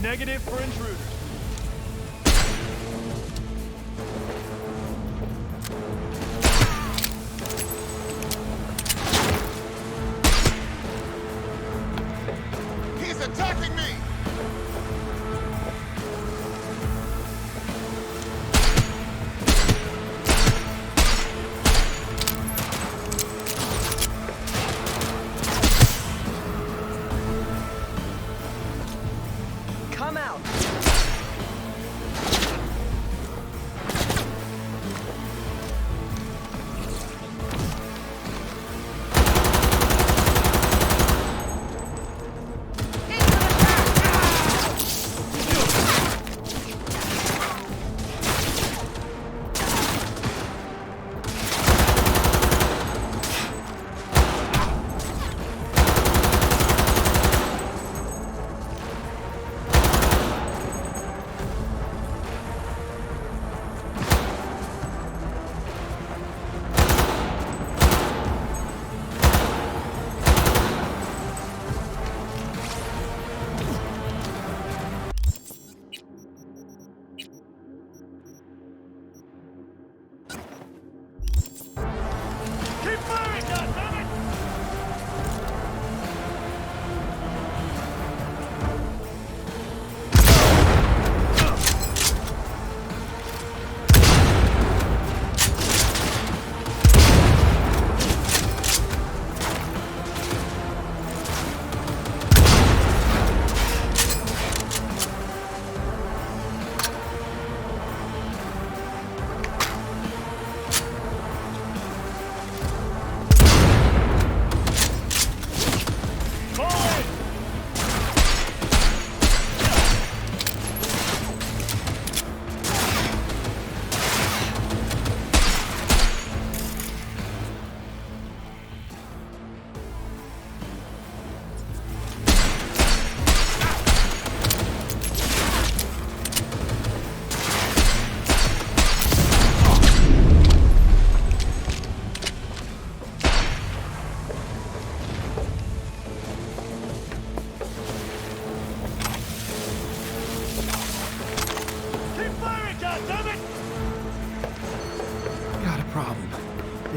Negative for intruders. He's attacking me! Come out!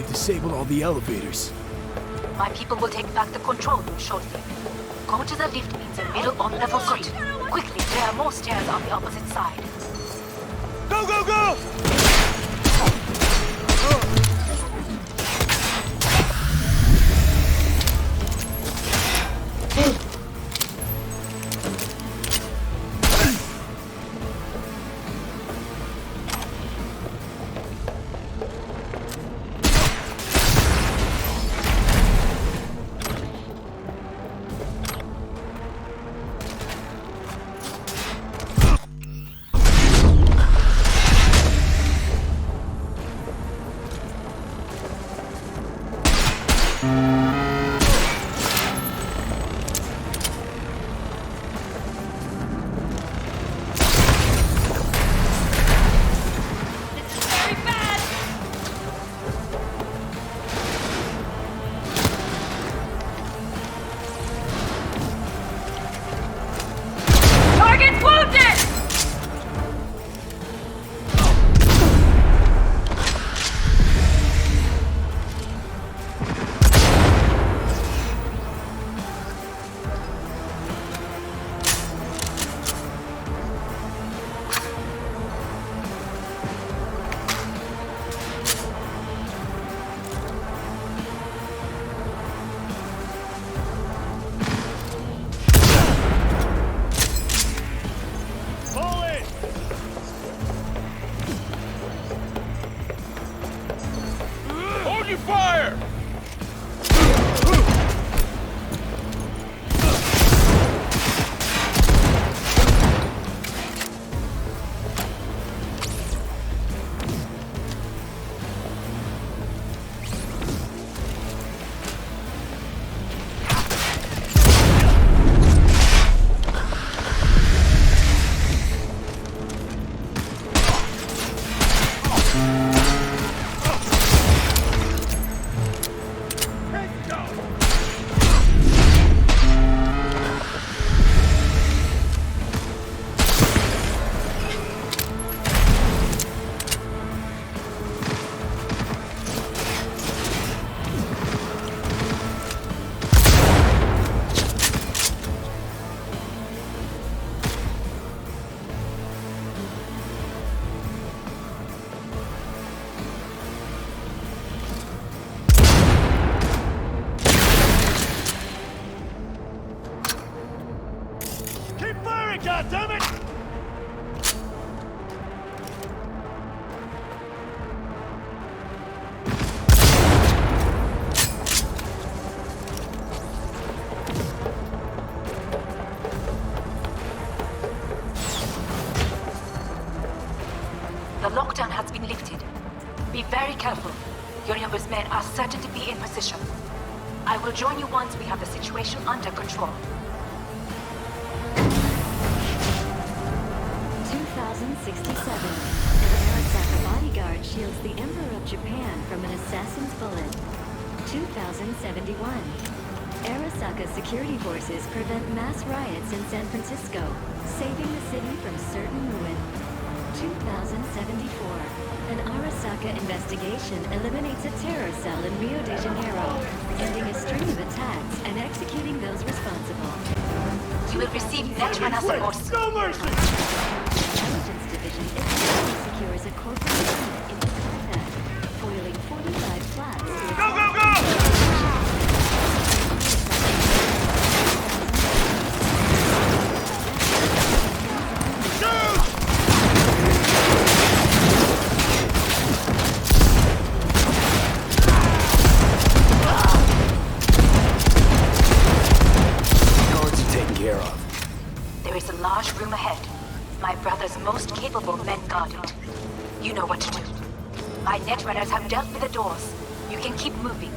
Disabled all the elevators. My people will take back the control room shortly. Go to the lift in the middle on level 3. Quickly, there are more stairs on the opposite side. Go, go, go! Target's wounded! Fire! Goddammit! The lockdown has been lifted. Be very careful. Yorinobu's men are certain to be in position. I will join you once we have the situation under control. 2067. An Arasaka bodyguard shields the Emperor of Japan from an assassin's bullet. 2071. Arasaka security forces prevent mass riots in San Francisco, saving the city from certain ruin. 2074. An Arasaka investigation eliminates a terror cell in Rio de Janeiro, ending a string of attacks and executing those responsible. You will receive net-runner support. No mercy! Intelligence Division instantly secures a Corpo-Rat into combat, foiling 45 flats to Go, go, go! There is a large room ahead. My brother's most capable men guard it. You know what to do. My netrunners have dealt with the doors. You can keep moving.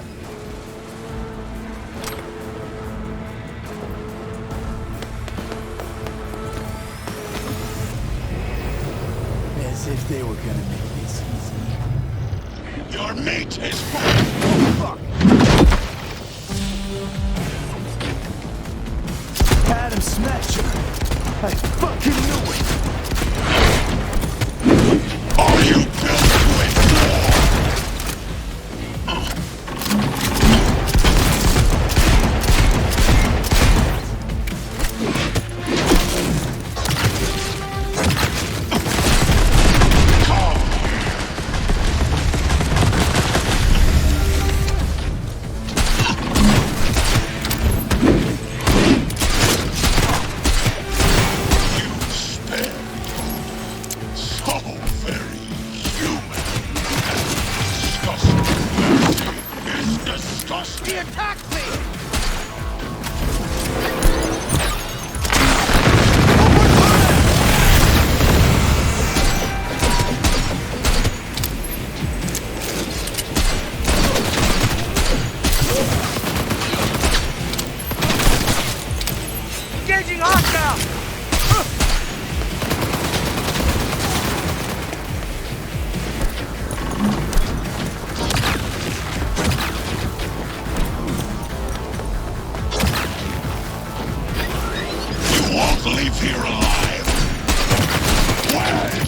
As if they were gonna make this easy. Your mate is fuck! Adam Smasher! I fucking knew it! Are you built to endure?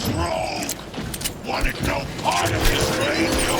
was wrong. Wanted no part of his radio.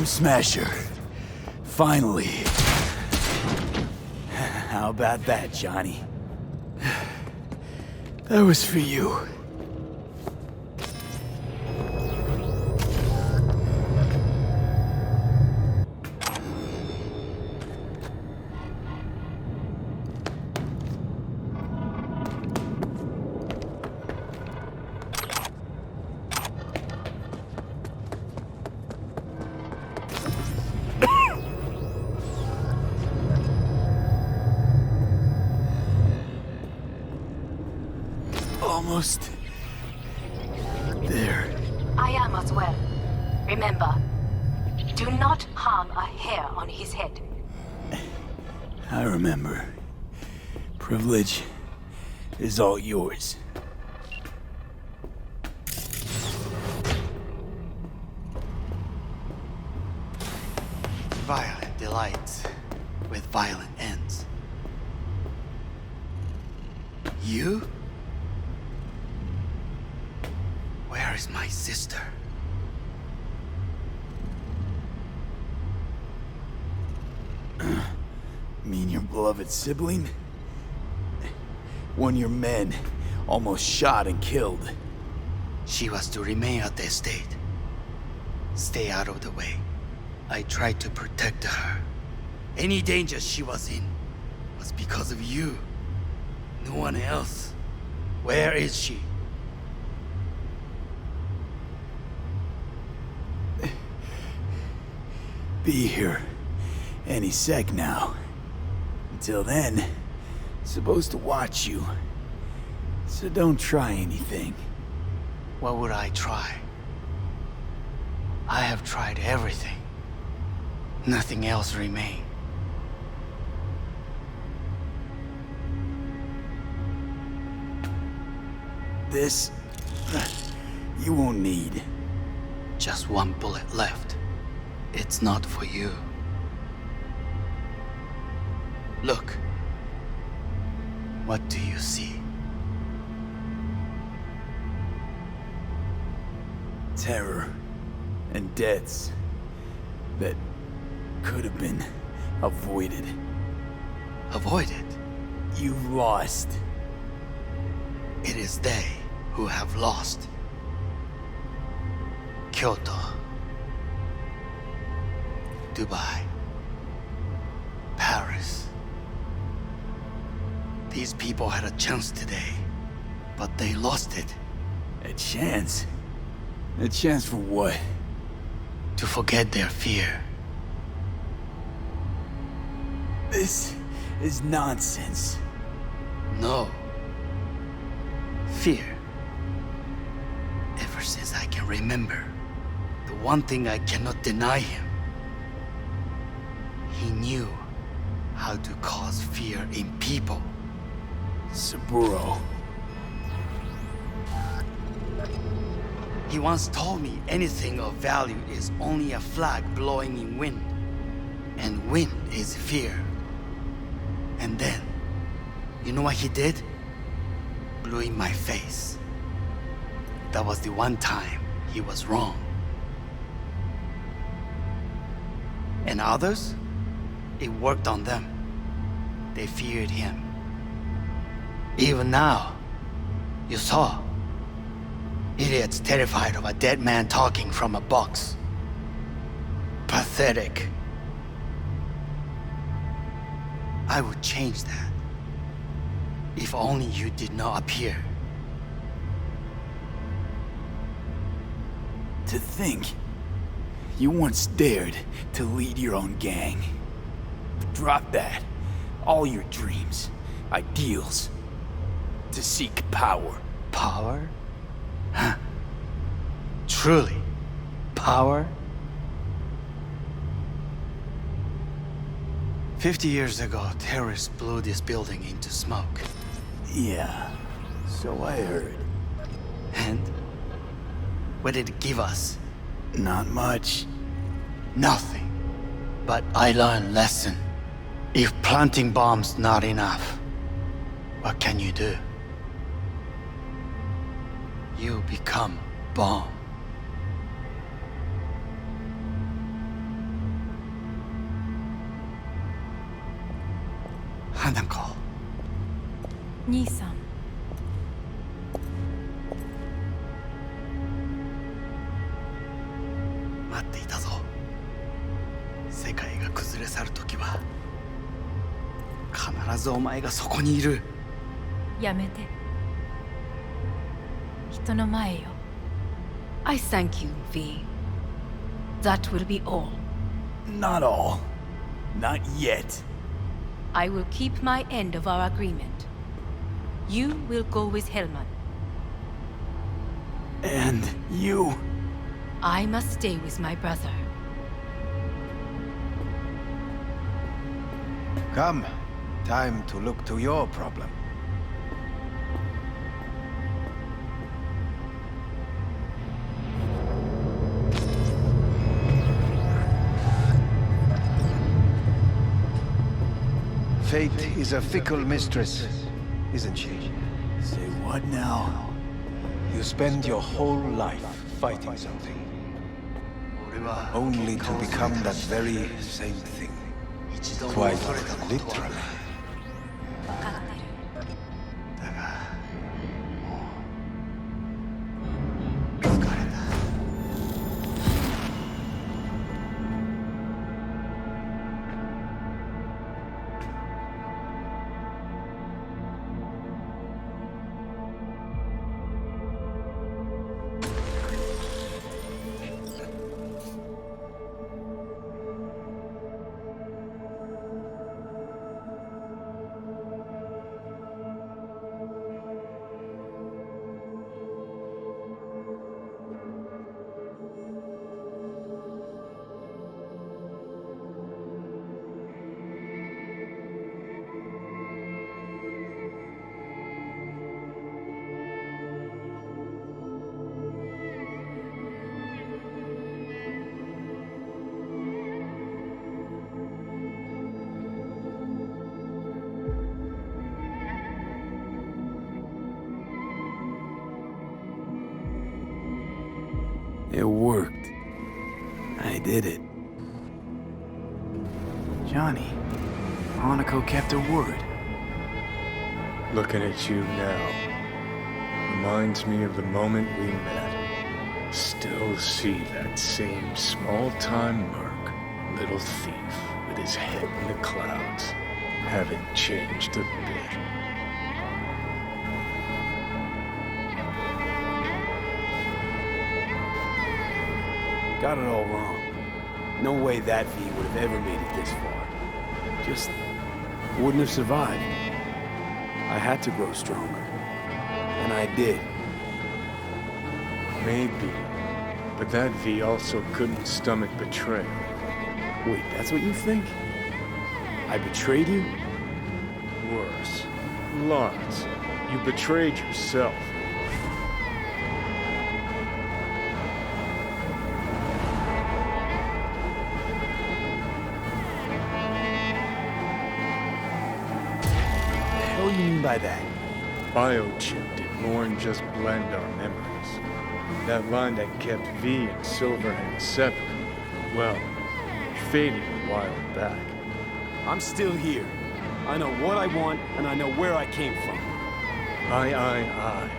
Smasher. Finally. How about that, Johnny? That was for you. Almost there. I am as well. Remember, do not harm a hair on his head. I remember. Privilege is all yours. Violent delights with violent ends. You? Where is my sister? Mean your beloved sibling? One of your men almost shot and killed. She was to remain at the estate. Stay out of the way. I tried to protect her. Any danger she was in was because of you. No one else. Where is she? Be here any sec now. Until then, supposed to watch you. So don't try anything. What would I try? I have tried everything. Nothing else remains. This... you won't need. Just one bullet left. It's not for you. Look. What do you see? Terror and deaths that could have been avoided. Avoided? You've lost. It is they who have lost. Kyoto. Dubai. Paris. These people had a chance today, but they lost it. A chance? A chance for what? To forget their fear. This is nonsense. No. Fear. Ever since I can remember, the one thing I cannot deny him. He knew how to cause fear in people. Saburo. He once told me anything of value is only a flag blowing in wind. And wind is fear. And then, you know what he did? Blew in my face. That was the one time he was wrong. And others? It worked on them. They feared him. Even now, you saw. Idiots terrified of a dead man talking from a box. Pathetic. I would change that. If only you did not appear. To think, you once dared to lead your own gang. Drop that. All your dreams, ideals. To seek power. Power? Huh. Truly, power? 50 years ago, terrorists blew this building into smoke. Yeah, so I heard. And? What did it give us? Not much. Nothing. But I learned lesson. If planting bombs not enough, what can you do? You become bomb. Hanako. 兄さん。待っていたぞ。世界が崩れ去るときは必ずお前がそこにいる。やめて。人の前よ。I thank you, V. That will be all. Not all. Not yet. I will keep my end of our agreement. You will go with Hellman. And you? I must stay with my brother. Come. Time to look to your problem. Fate is a fickle mistress, isn't she? Say what now? You spend your whole life fighting something, only to become that very same thing. Quite literally. It worked. I did it. Johnny, Hanako kept her word. Looking at you now reminds me of the moment we met. Still see that same small-time merc, little thief with his head in the clouds. Haven't changed a bit. Got it all wrong. No way that V would have ever made it this far. Just wouldn't have survived. I had to grow stronger. And I did. Maybe. But that V also couldn't stomach betrayal. Wait, that's what you think? I betrayed you? Worse. Lots. You betrayed yourself. What do you mean by that? Biochip did more than just blend our memories. That line that kept V and Silverhand separate, well, faded a while back. I'm still here. I know what I want, and I know where I came from. I.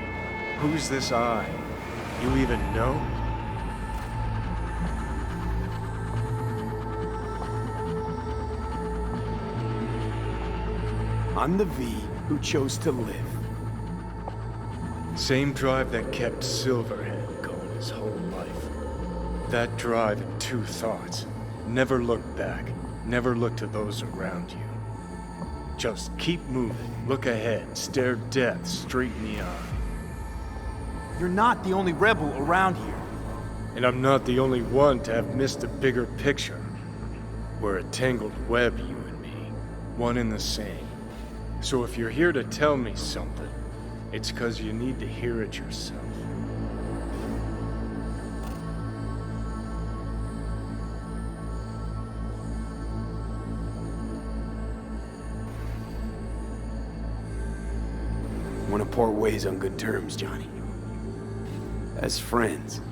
Who's this I? You even know? I'm the V who chose to live. Same drive that kept Silverhand going his whole life. that drive in two thoughts. Never look back. Never look to those around you. Just keep moving. Look ahead. Stare death straight in the eye. You're not the only rebel around here. And I'm not the only one to have missed the bigger picture. We're a tangled web, you and me. One and the same. So if you're here to tell me something, it's 'cause you need to hear it yourself. Want to part ways on good terms, Johnny. As friends.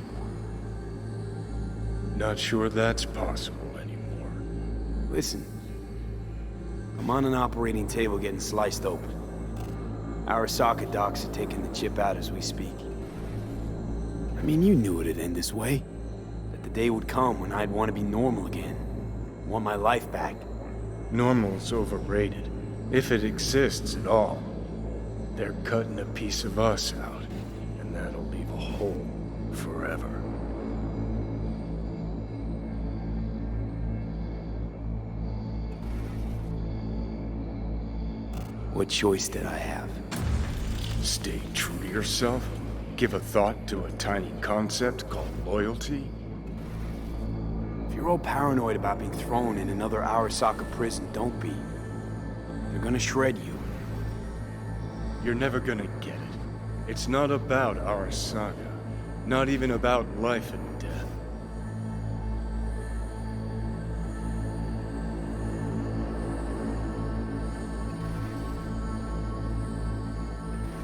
Not sure that's possible anymore. Listen. I'm on an operating table getting sliced open. Arasaka docs are taking the chip out as we speak. I mean, you knew it'd end this way. That the day would come when I'd want to be normal again. Want my life back. Normal's overrated. If it exists at all. They're cutting a piece of us out, and that'll leave a hole forever. What choice did I have? Stay true to yourself? Give a thought to a tiny concept called loyalty? If you're all paranoid about being thrown in another Arasaka prison, don't be. They're gonna shred you. You're never gonna get it. It's not about Arasaka. Not even about life and death.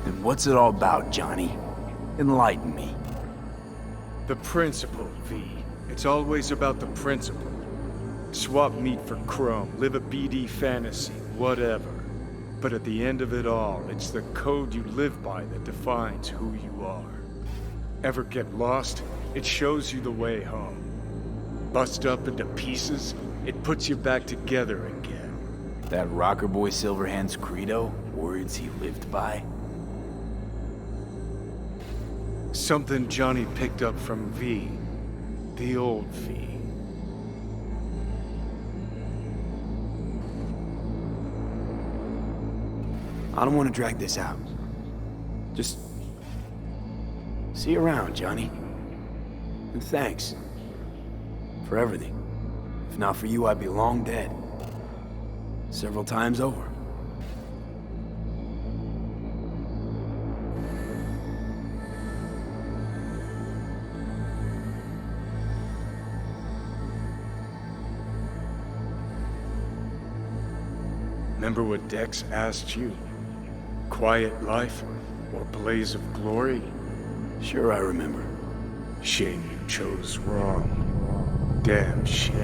Then what's it all about, Johnny? Enlighten me. The principle, V. It's always about the principle. Swap meat for chrome, live a BD fantasy, whatever. But at the end of it all, it's the code you live by that defines who you are. Ever get lost? It shows you the way home. Bust up into pieces? It puts you back together again. That rocker boy Silverhand's credo? Words he lived by? Something Johnny picked up from V. The old V. I don't want to drag this out. Just... see you around, Johnny. And thanks. For everything. If not for you, I'd be long dead. Several times over. Remember what Dex asked you? Quiet life or blaze of glory? Sure I remember. Shame you chose wrong. Damn shame.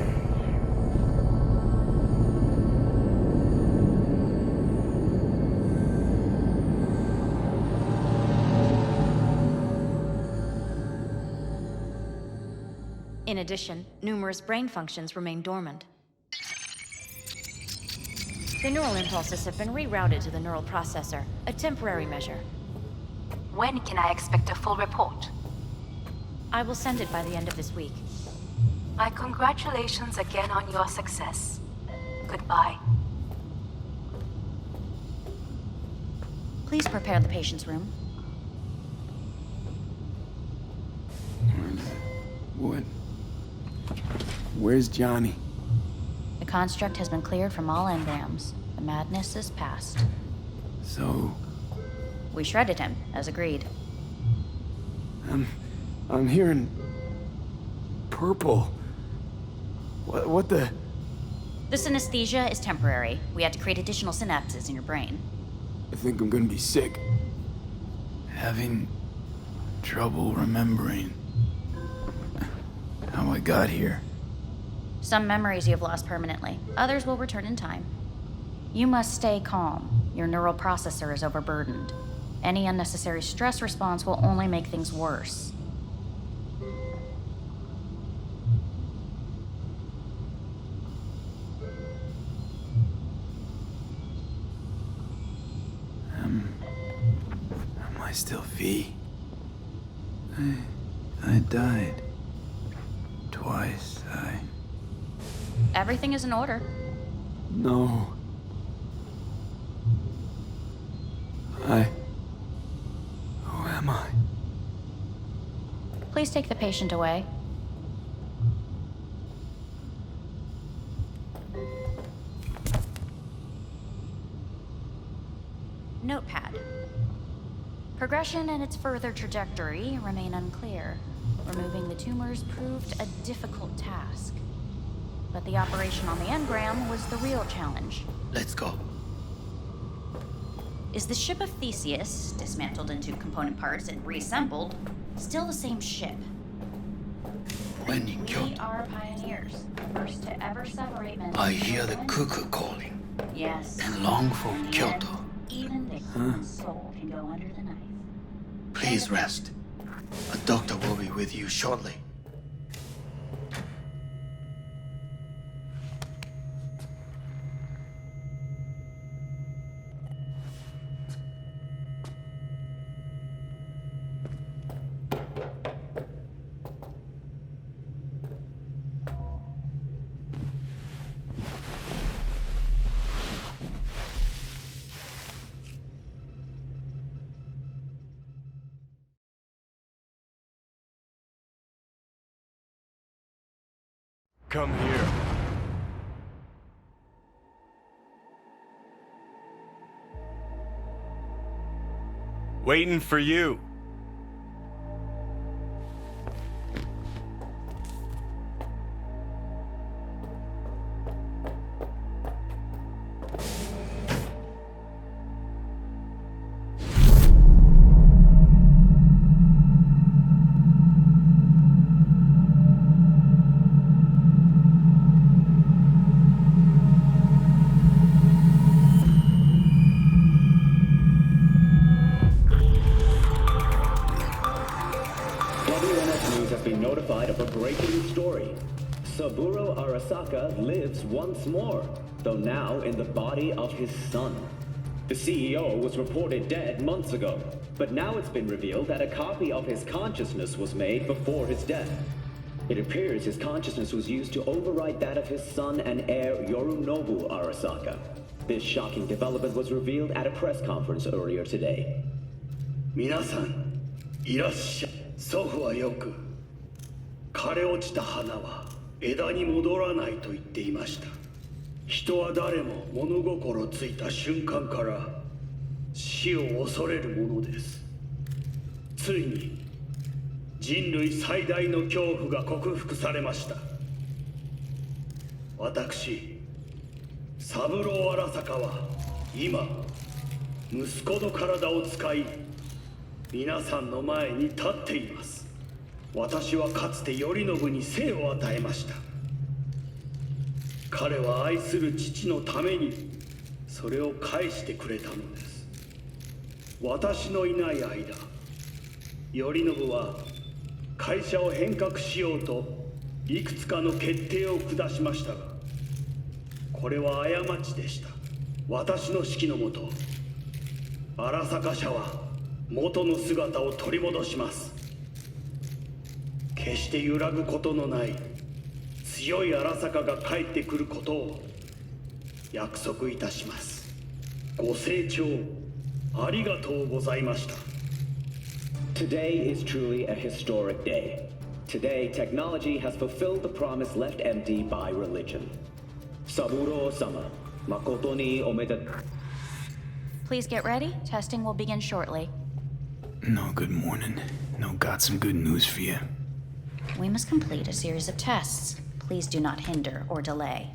In addition, numerous brain functions remain dormant. The neural impulses have been rerouted to the neural processor, a temporary measure. When can I expect a full report? I will send it by the end of this week. My congratulations again on your success. Goodbye. Please prepare the patient's room. What? Where's Johnny? The construct has been cleared from all engrams. The madness is past. So... we shredded him, as agreed. I'm hearing... purple. What the... The synesthesia is temporary. We had to create additional synapses in your brain. I think I'm gonna be sick. Having... trouble remembering... how I got here. Some memories you have lost permanently. Others will return in time. You must stay calm. Your neural processor is overburdened. Any unnecessary stress response will only make things worse. Am I still V? I died. twice. Everything is in order. No. Who am I? Please take the patient away. Notepad. Progression and its further trajectory remain unclear. Removing the tumors proved a difficult task. But the operation on the engram was the real challenge. Let's go. Is the ship of Theseus, dismantled into component parts and reassembled, still the same ship? When in We Kyoto, are pioneers, the first to ever separate men. I hear the cuckoo calling Yes. and long for In the Kyoto. end, even the human soul can go under the knife. Please rest. A doctor will be with you shortly. Come here. Waiting for you. Saburo Arasaka lives once more, though now in the body of his son. The CEO was reported dead months ago, but now it's been revealed that a copy of his consciousness was made before his death. It appears his consciousness was used to override that of his son and heir Yorinobu Arasaka. This shocking development was revealed at a press conference earlier today. 皆さん、いらっしゃい。祖父はよく、枯れ落ちた花は枝に戻らないと言っていました。人は誰も物心ついた瞬間から死を恐れるものです。ついに人類最大の恐怖が克服されました。私、三郎荒坂は今、息子の体を使い、皆さんの前に立っています。私はかつて頼信に生を与えました。彼は愛する父のためにそれを返してくれたのです。私のいない間、頼信は会社を変革しようといくつかの決定を下しましたが、これは過ちでした。私の指揮のもと、荒坂社は元の姿を取り戻します。決して揺らぐことのない強い荒坂が帰ってくることを約束いたします。ご清聴ありがとうございました。 Today is truly a historic day. Today, technology has fulfilled the promise left empty by religion. Saburo-sama, makoto ni omedetou. Please get ready. Testing will begin shortly. No, good morning. No, got some good news for you. We must complete a series of tests. Please do not hinder or delay.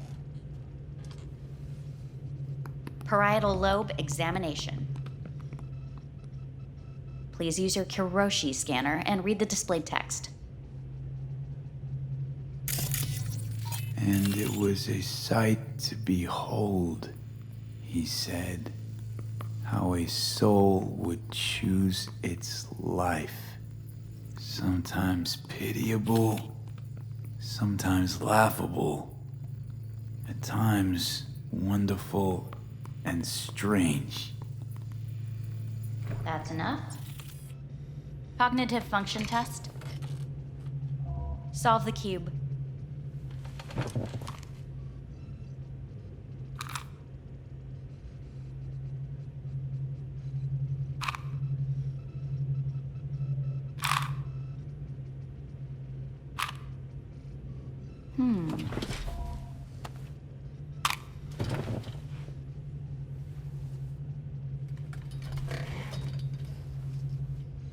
Parietal lobe examination. Please use your Kiroshi scanner and read the displayed text. And it was a sight to behold, he said, how a soul would choose its life. Sometimes pitiable, sometimes laughable, at times wonderful and strange. That's enough. Cognitive function test. Solve the cube.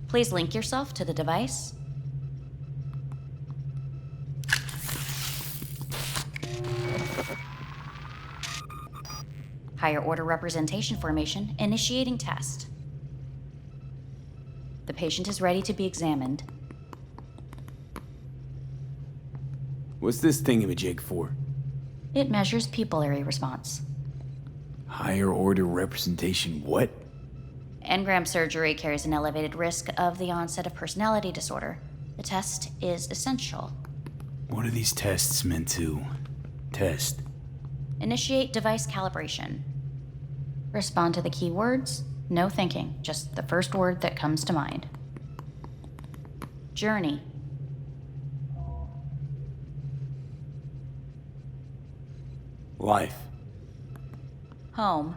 Please link yourself to the device. Higher order representation formation, initiating test. The patient is ready to be examined. What's this thingamajig for? It measures pupillary response. Higher order representation what? Engram surgery carries an elevated risk of the onset of personality disorder. The test is essential. What are these tests meant to test? Initiate device calibration. Respond to the keywords. No thinking, just the first word that comes to mind. Journey. Life. Home.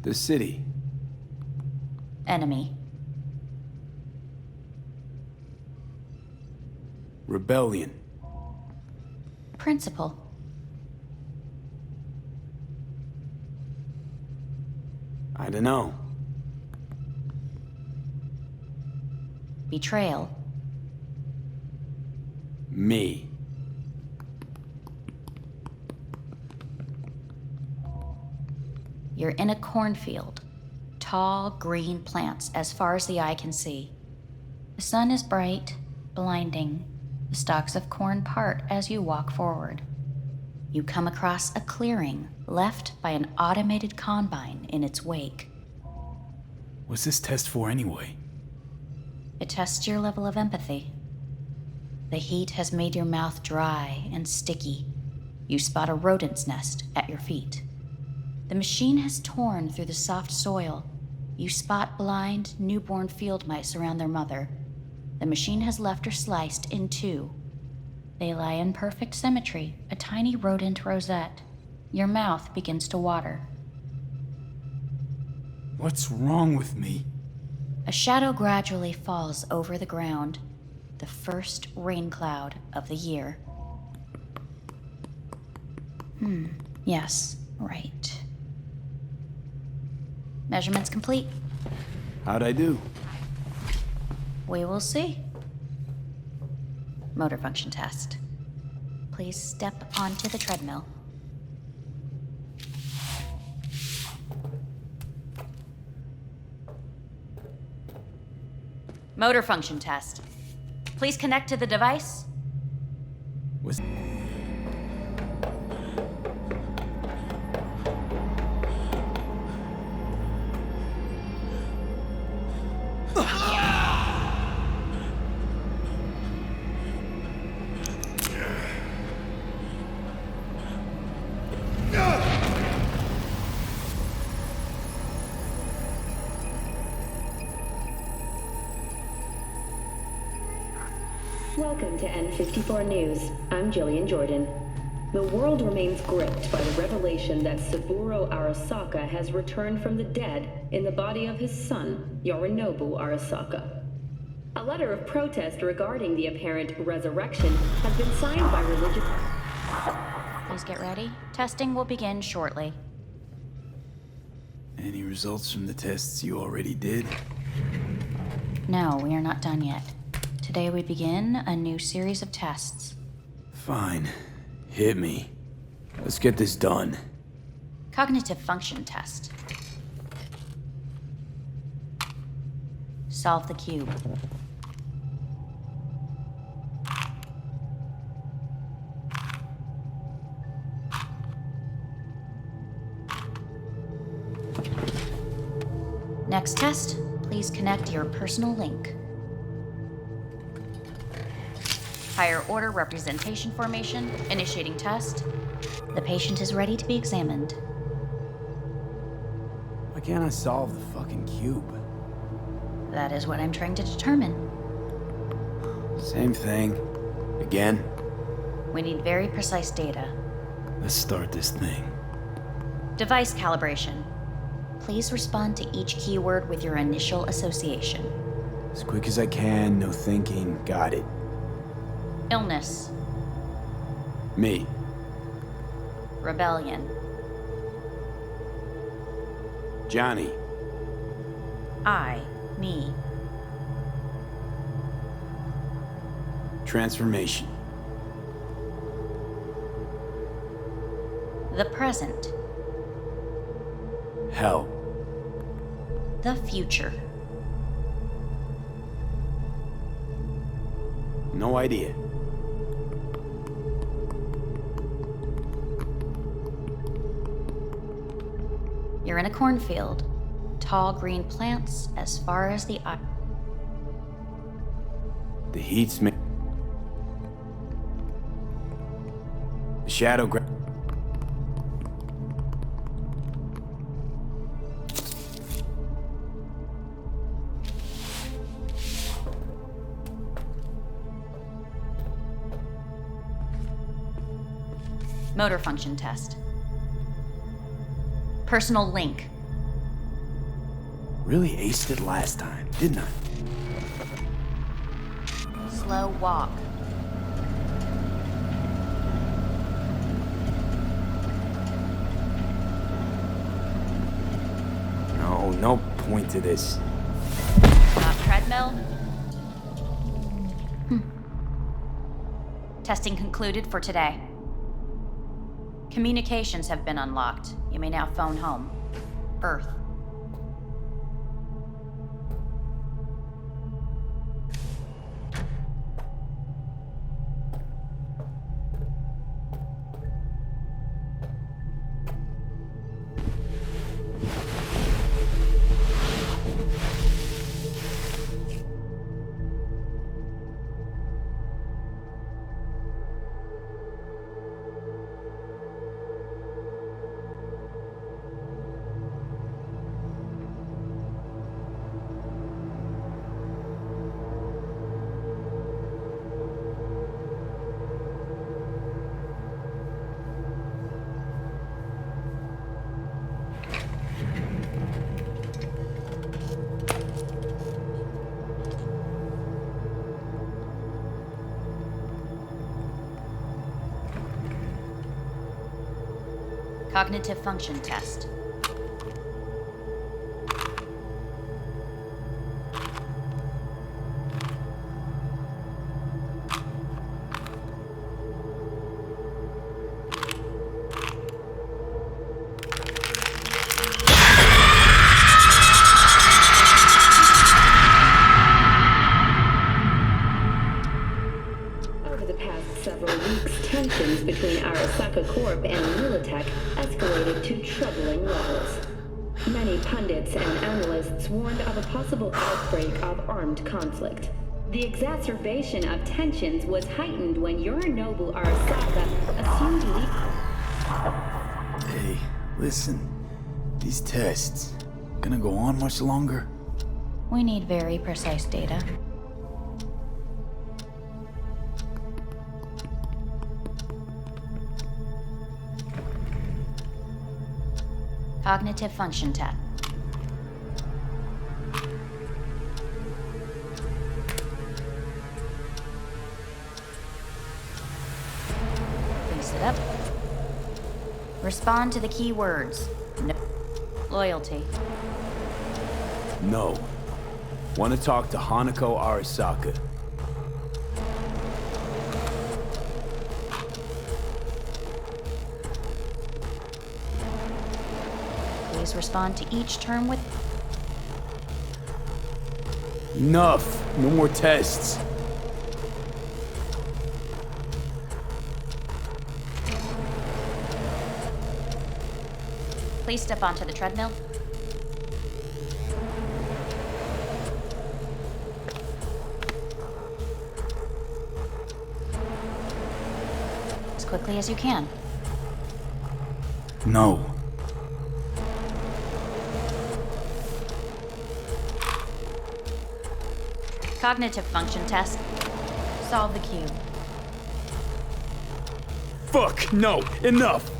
The city. Enemy. Rebellion. Principal. I don't know. Betrayal. Me. You're in a cornfield. Tall, green plants as far as the eye can see. The sun is bright, blinding. The stalks of corn part as you walk forward. You come across a clearing left by an automated combine in its wake. What's this test for anyway? It tests your level of empathy. The heat has made your mouth dry and sticky. You spot a rodent's nest at your feet. The machine has torn through the soft soil. You spot blind, newborn field mice around their mother. The machine has left her sliced in two. They lie in perfect symmetry, a tiny rodent rosette. Your mouth begins to water. What's wrong with me? A shadow gradually falls over the ground, the first rain cloud of the year. Yes, right. Measurements complete. How'd I do? We will see. Motor function test. Please step onto the treadmill. Motor function test. Please connect to the device. Welcome to N54 News. I'm Jillian Jordan. The world remains gripped by the revelation that Saburo Arasaka has returned from the dead in the body of his son, Yorinobu Arasaka. A letter of protest regarding the apparent resurrection has been signed by religious... Please get ready. Testing will begin shortly. Any results from the tests you already did? No, we are not done yet. Today we begin a new series of tests. Fine. Hit me. Let's get this done. Cognitive function test. Solve the cube. Next test, please connect your personal link. Higher order representation formation, initiating test. The patient is ready to be examined. Why can't I solve the fucking cube? That is what I'm trying to determine. Same thing, Again? We need very precise data. Let's start this thing. Device calibration. Please respond to each keyword with your initial association. As quick as I can, no thinking. Got it. Illness. Me. Rebellion. Johnny. Me. Transformation. The present. Hell. The future. No idea. You're in a cornfield. Tall green plants as far as the eye. The heat's The shadow Motor function test. Personal link. Really aced it last time, didn't I? Slow walk. No point to this. Not treadmill? Testing concluded for today. Communications have been unlocked. You may now phone home. Earth. Cognitive function test. Over the past several weeks, tensions between Arasaka Corp and Militech escalated to troubling levels. Many pundits and analysts warned of a possible outbreak of armed conflict. The exacerbation of tensions was heightened when Yorinobu Arasaka assumed lead. Hey, listen. These tests, gonna go on much longer? We need very precise data. Cognitive function test. Please sit up. Respond to the key words. No. Loyalty. No. Want to talk to Hanako Arasaka. Please respond to each term with... Enough! No more tests. Please step onto the treadmill. As quickly as you can. No. Cognitive function test. Solve the cube. Fuck, no, enough!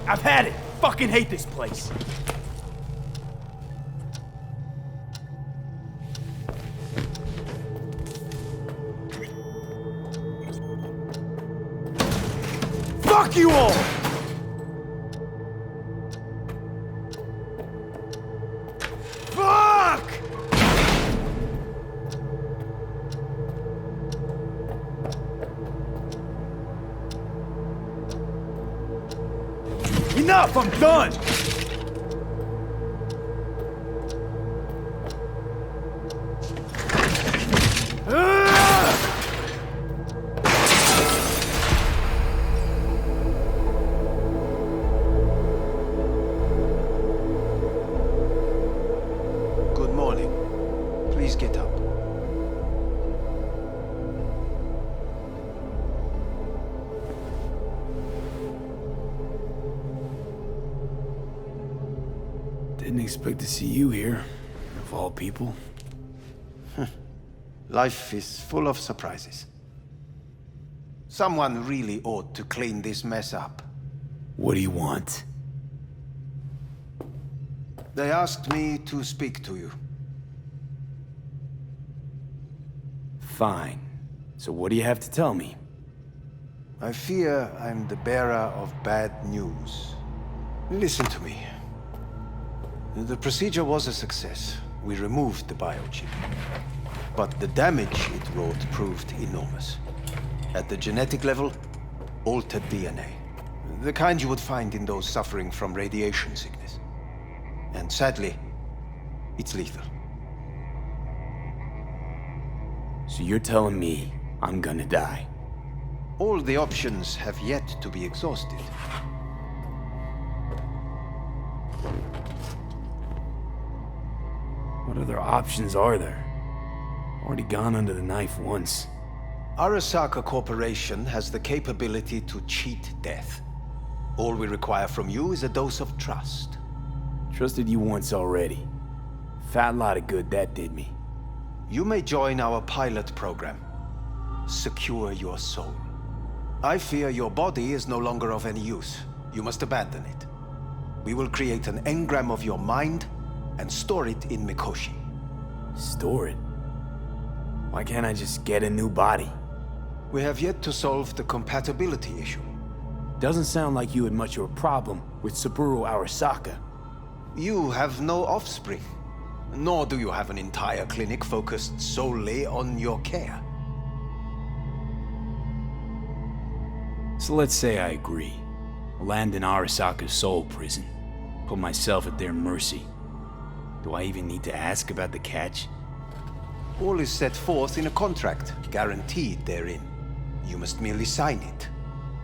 I've had it! Fucking hate this place! Fuck you all! Fuck! Enough! I'm done! Good morning. Please get up. Didn't expect to see you here, of all people. Life is full of surprises. Someone really ought to clean this mess up. What do you want? They asked me to speak to you. Fine. So what do you have to tell me? I fear I'm the bearer of bad news. Listen to me. The procedure was a success. We removed the biochip. But the damage it wrought proved enormous. At the genetic level, altered DNA. The kind you would find in those suffering from radiation sickness. And sadly, it's lethal. So you're telling me I'm gonna die? All the options have yet to be exhausted. What other options are there? Already gone under the knife once. Arasaka Corporation has the capability to cheat death. All we require from you is a dose of trust. Trusted you once already. Fat lot of good that did me. You may join our pilot program. Secure your soul. I fear your body is no longer of any use. You must abandon it. We will create an engram of your mind and store it in Mikoshi. Store it? Why can't I just get a new body? We have yet to solve the compatibility issue. Doesn't sound like you had much of a problem with Saburo Arasaka. You have no offspring. Nor do you have an entire clinic focused solely on your care. So let's say I agree. Land in Arasaka's soul prison. Put myself at their mercy. Do I even need to ask about the catch? All is set forth in a contract, guaranteed therein. You must merely sign it.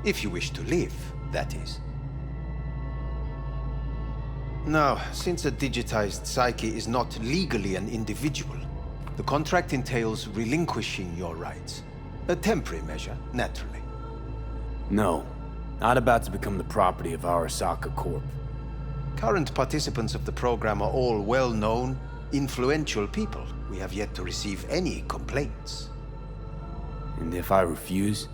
If you wish to live, that is. Now, since a digitized psyche is not legally an individual, the contract entails relinquishing your rights. A temporary measure, naturally. No, not about to become the property of Arasaka Corp. Current participants of the program are all well-known, influential people. We have yet to receive any complaints. And if I refuse?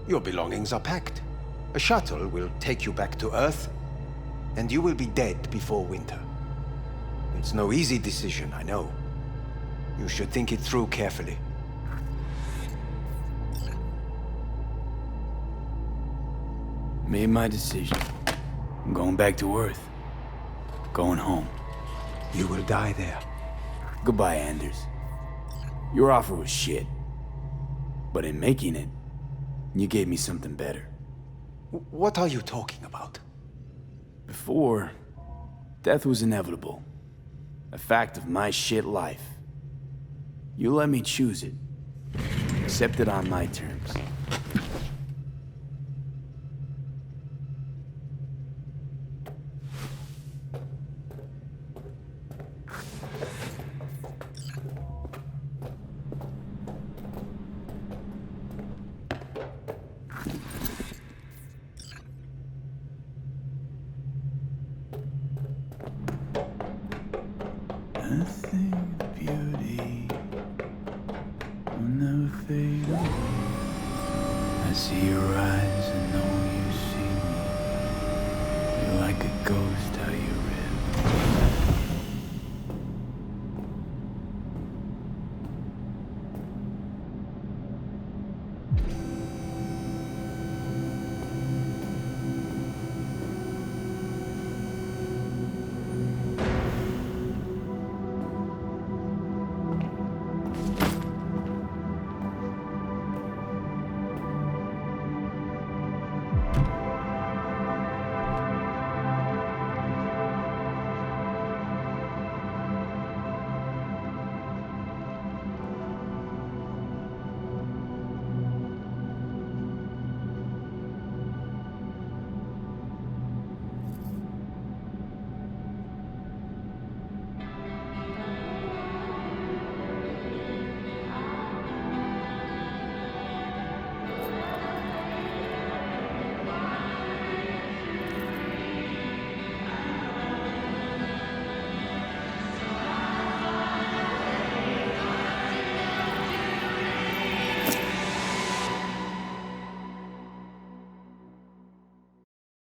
Your belongings are packed. A shuttle will take you back to Earth, and you will be dead before winter. It's no easy decision, I know. You should think it through carefully. Made my decision. I'm going back to Earth. Going home. You will die there. Goodbye, Anders. Your offer was shit. But in making it, you gave me something better. What are you talking about? Before, death was inevitable. A fact of my shit life. You let me choose it. Accept it on my terms. Nothing but beauty will never fade away. I see your eyes.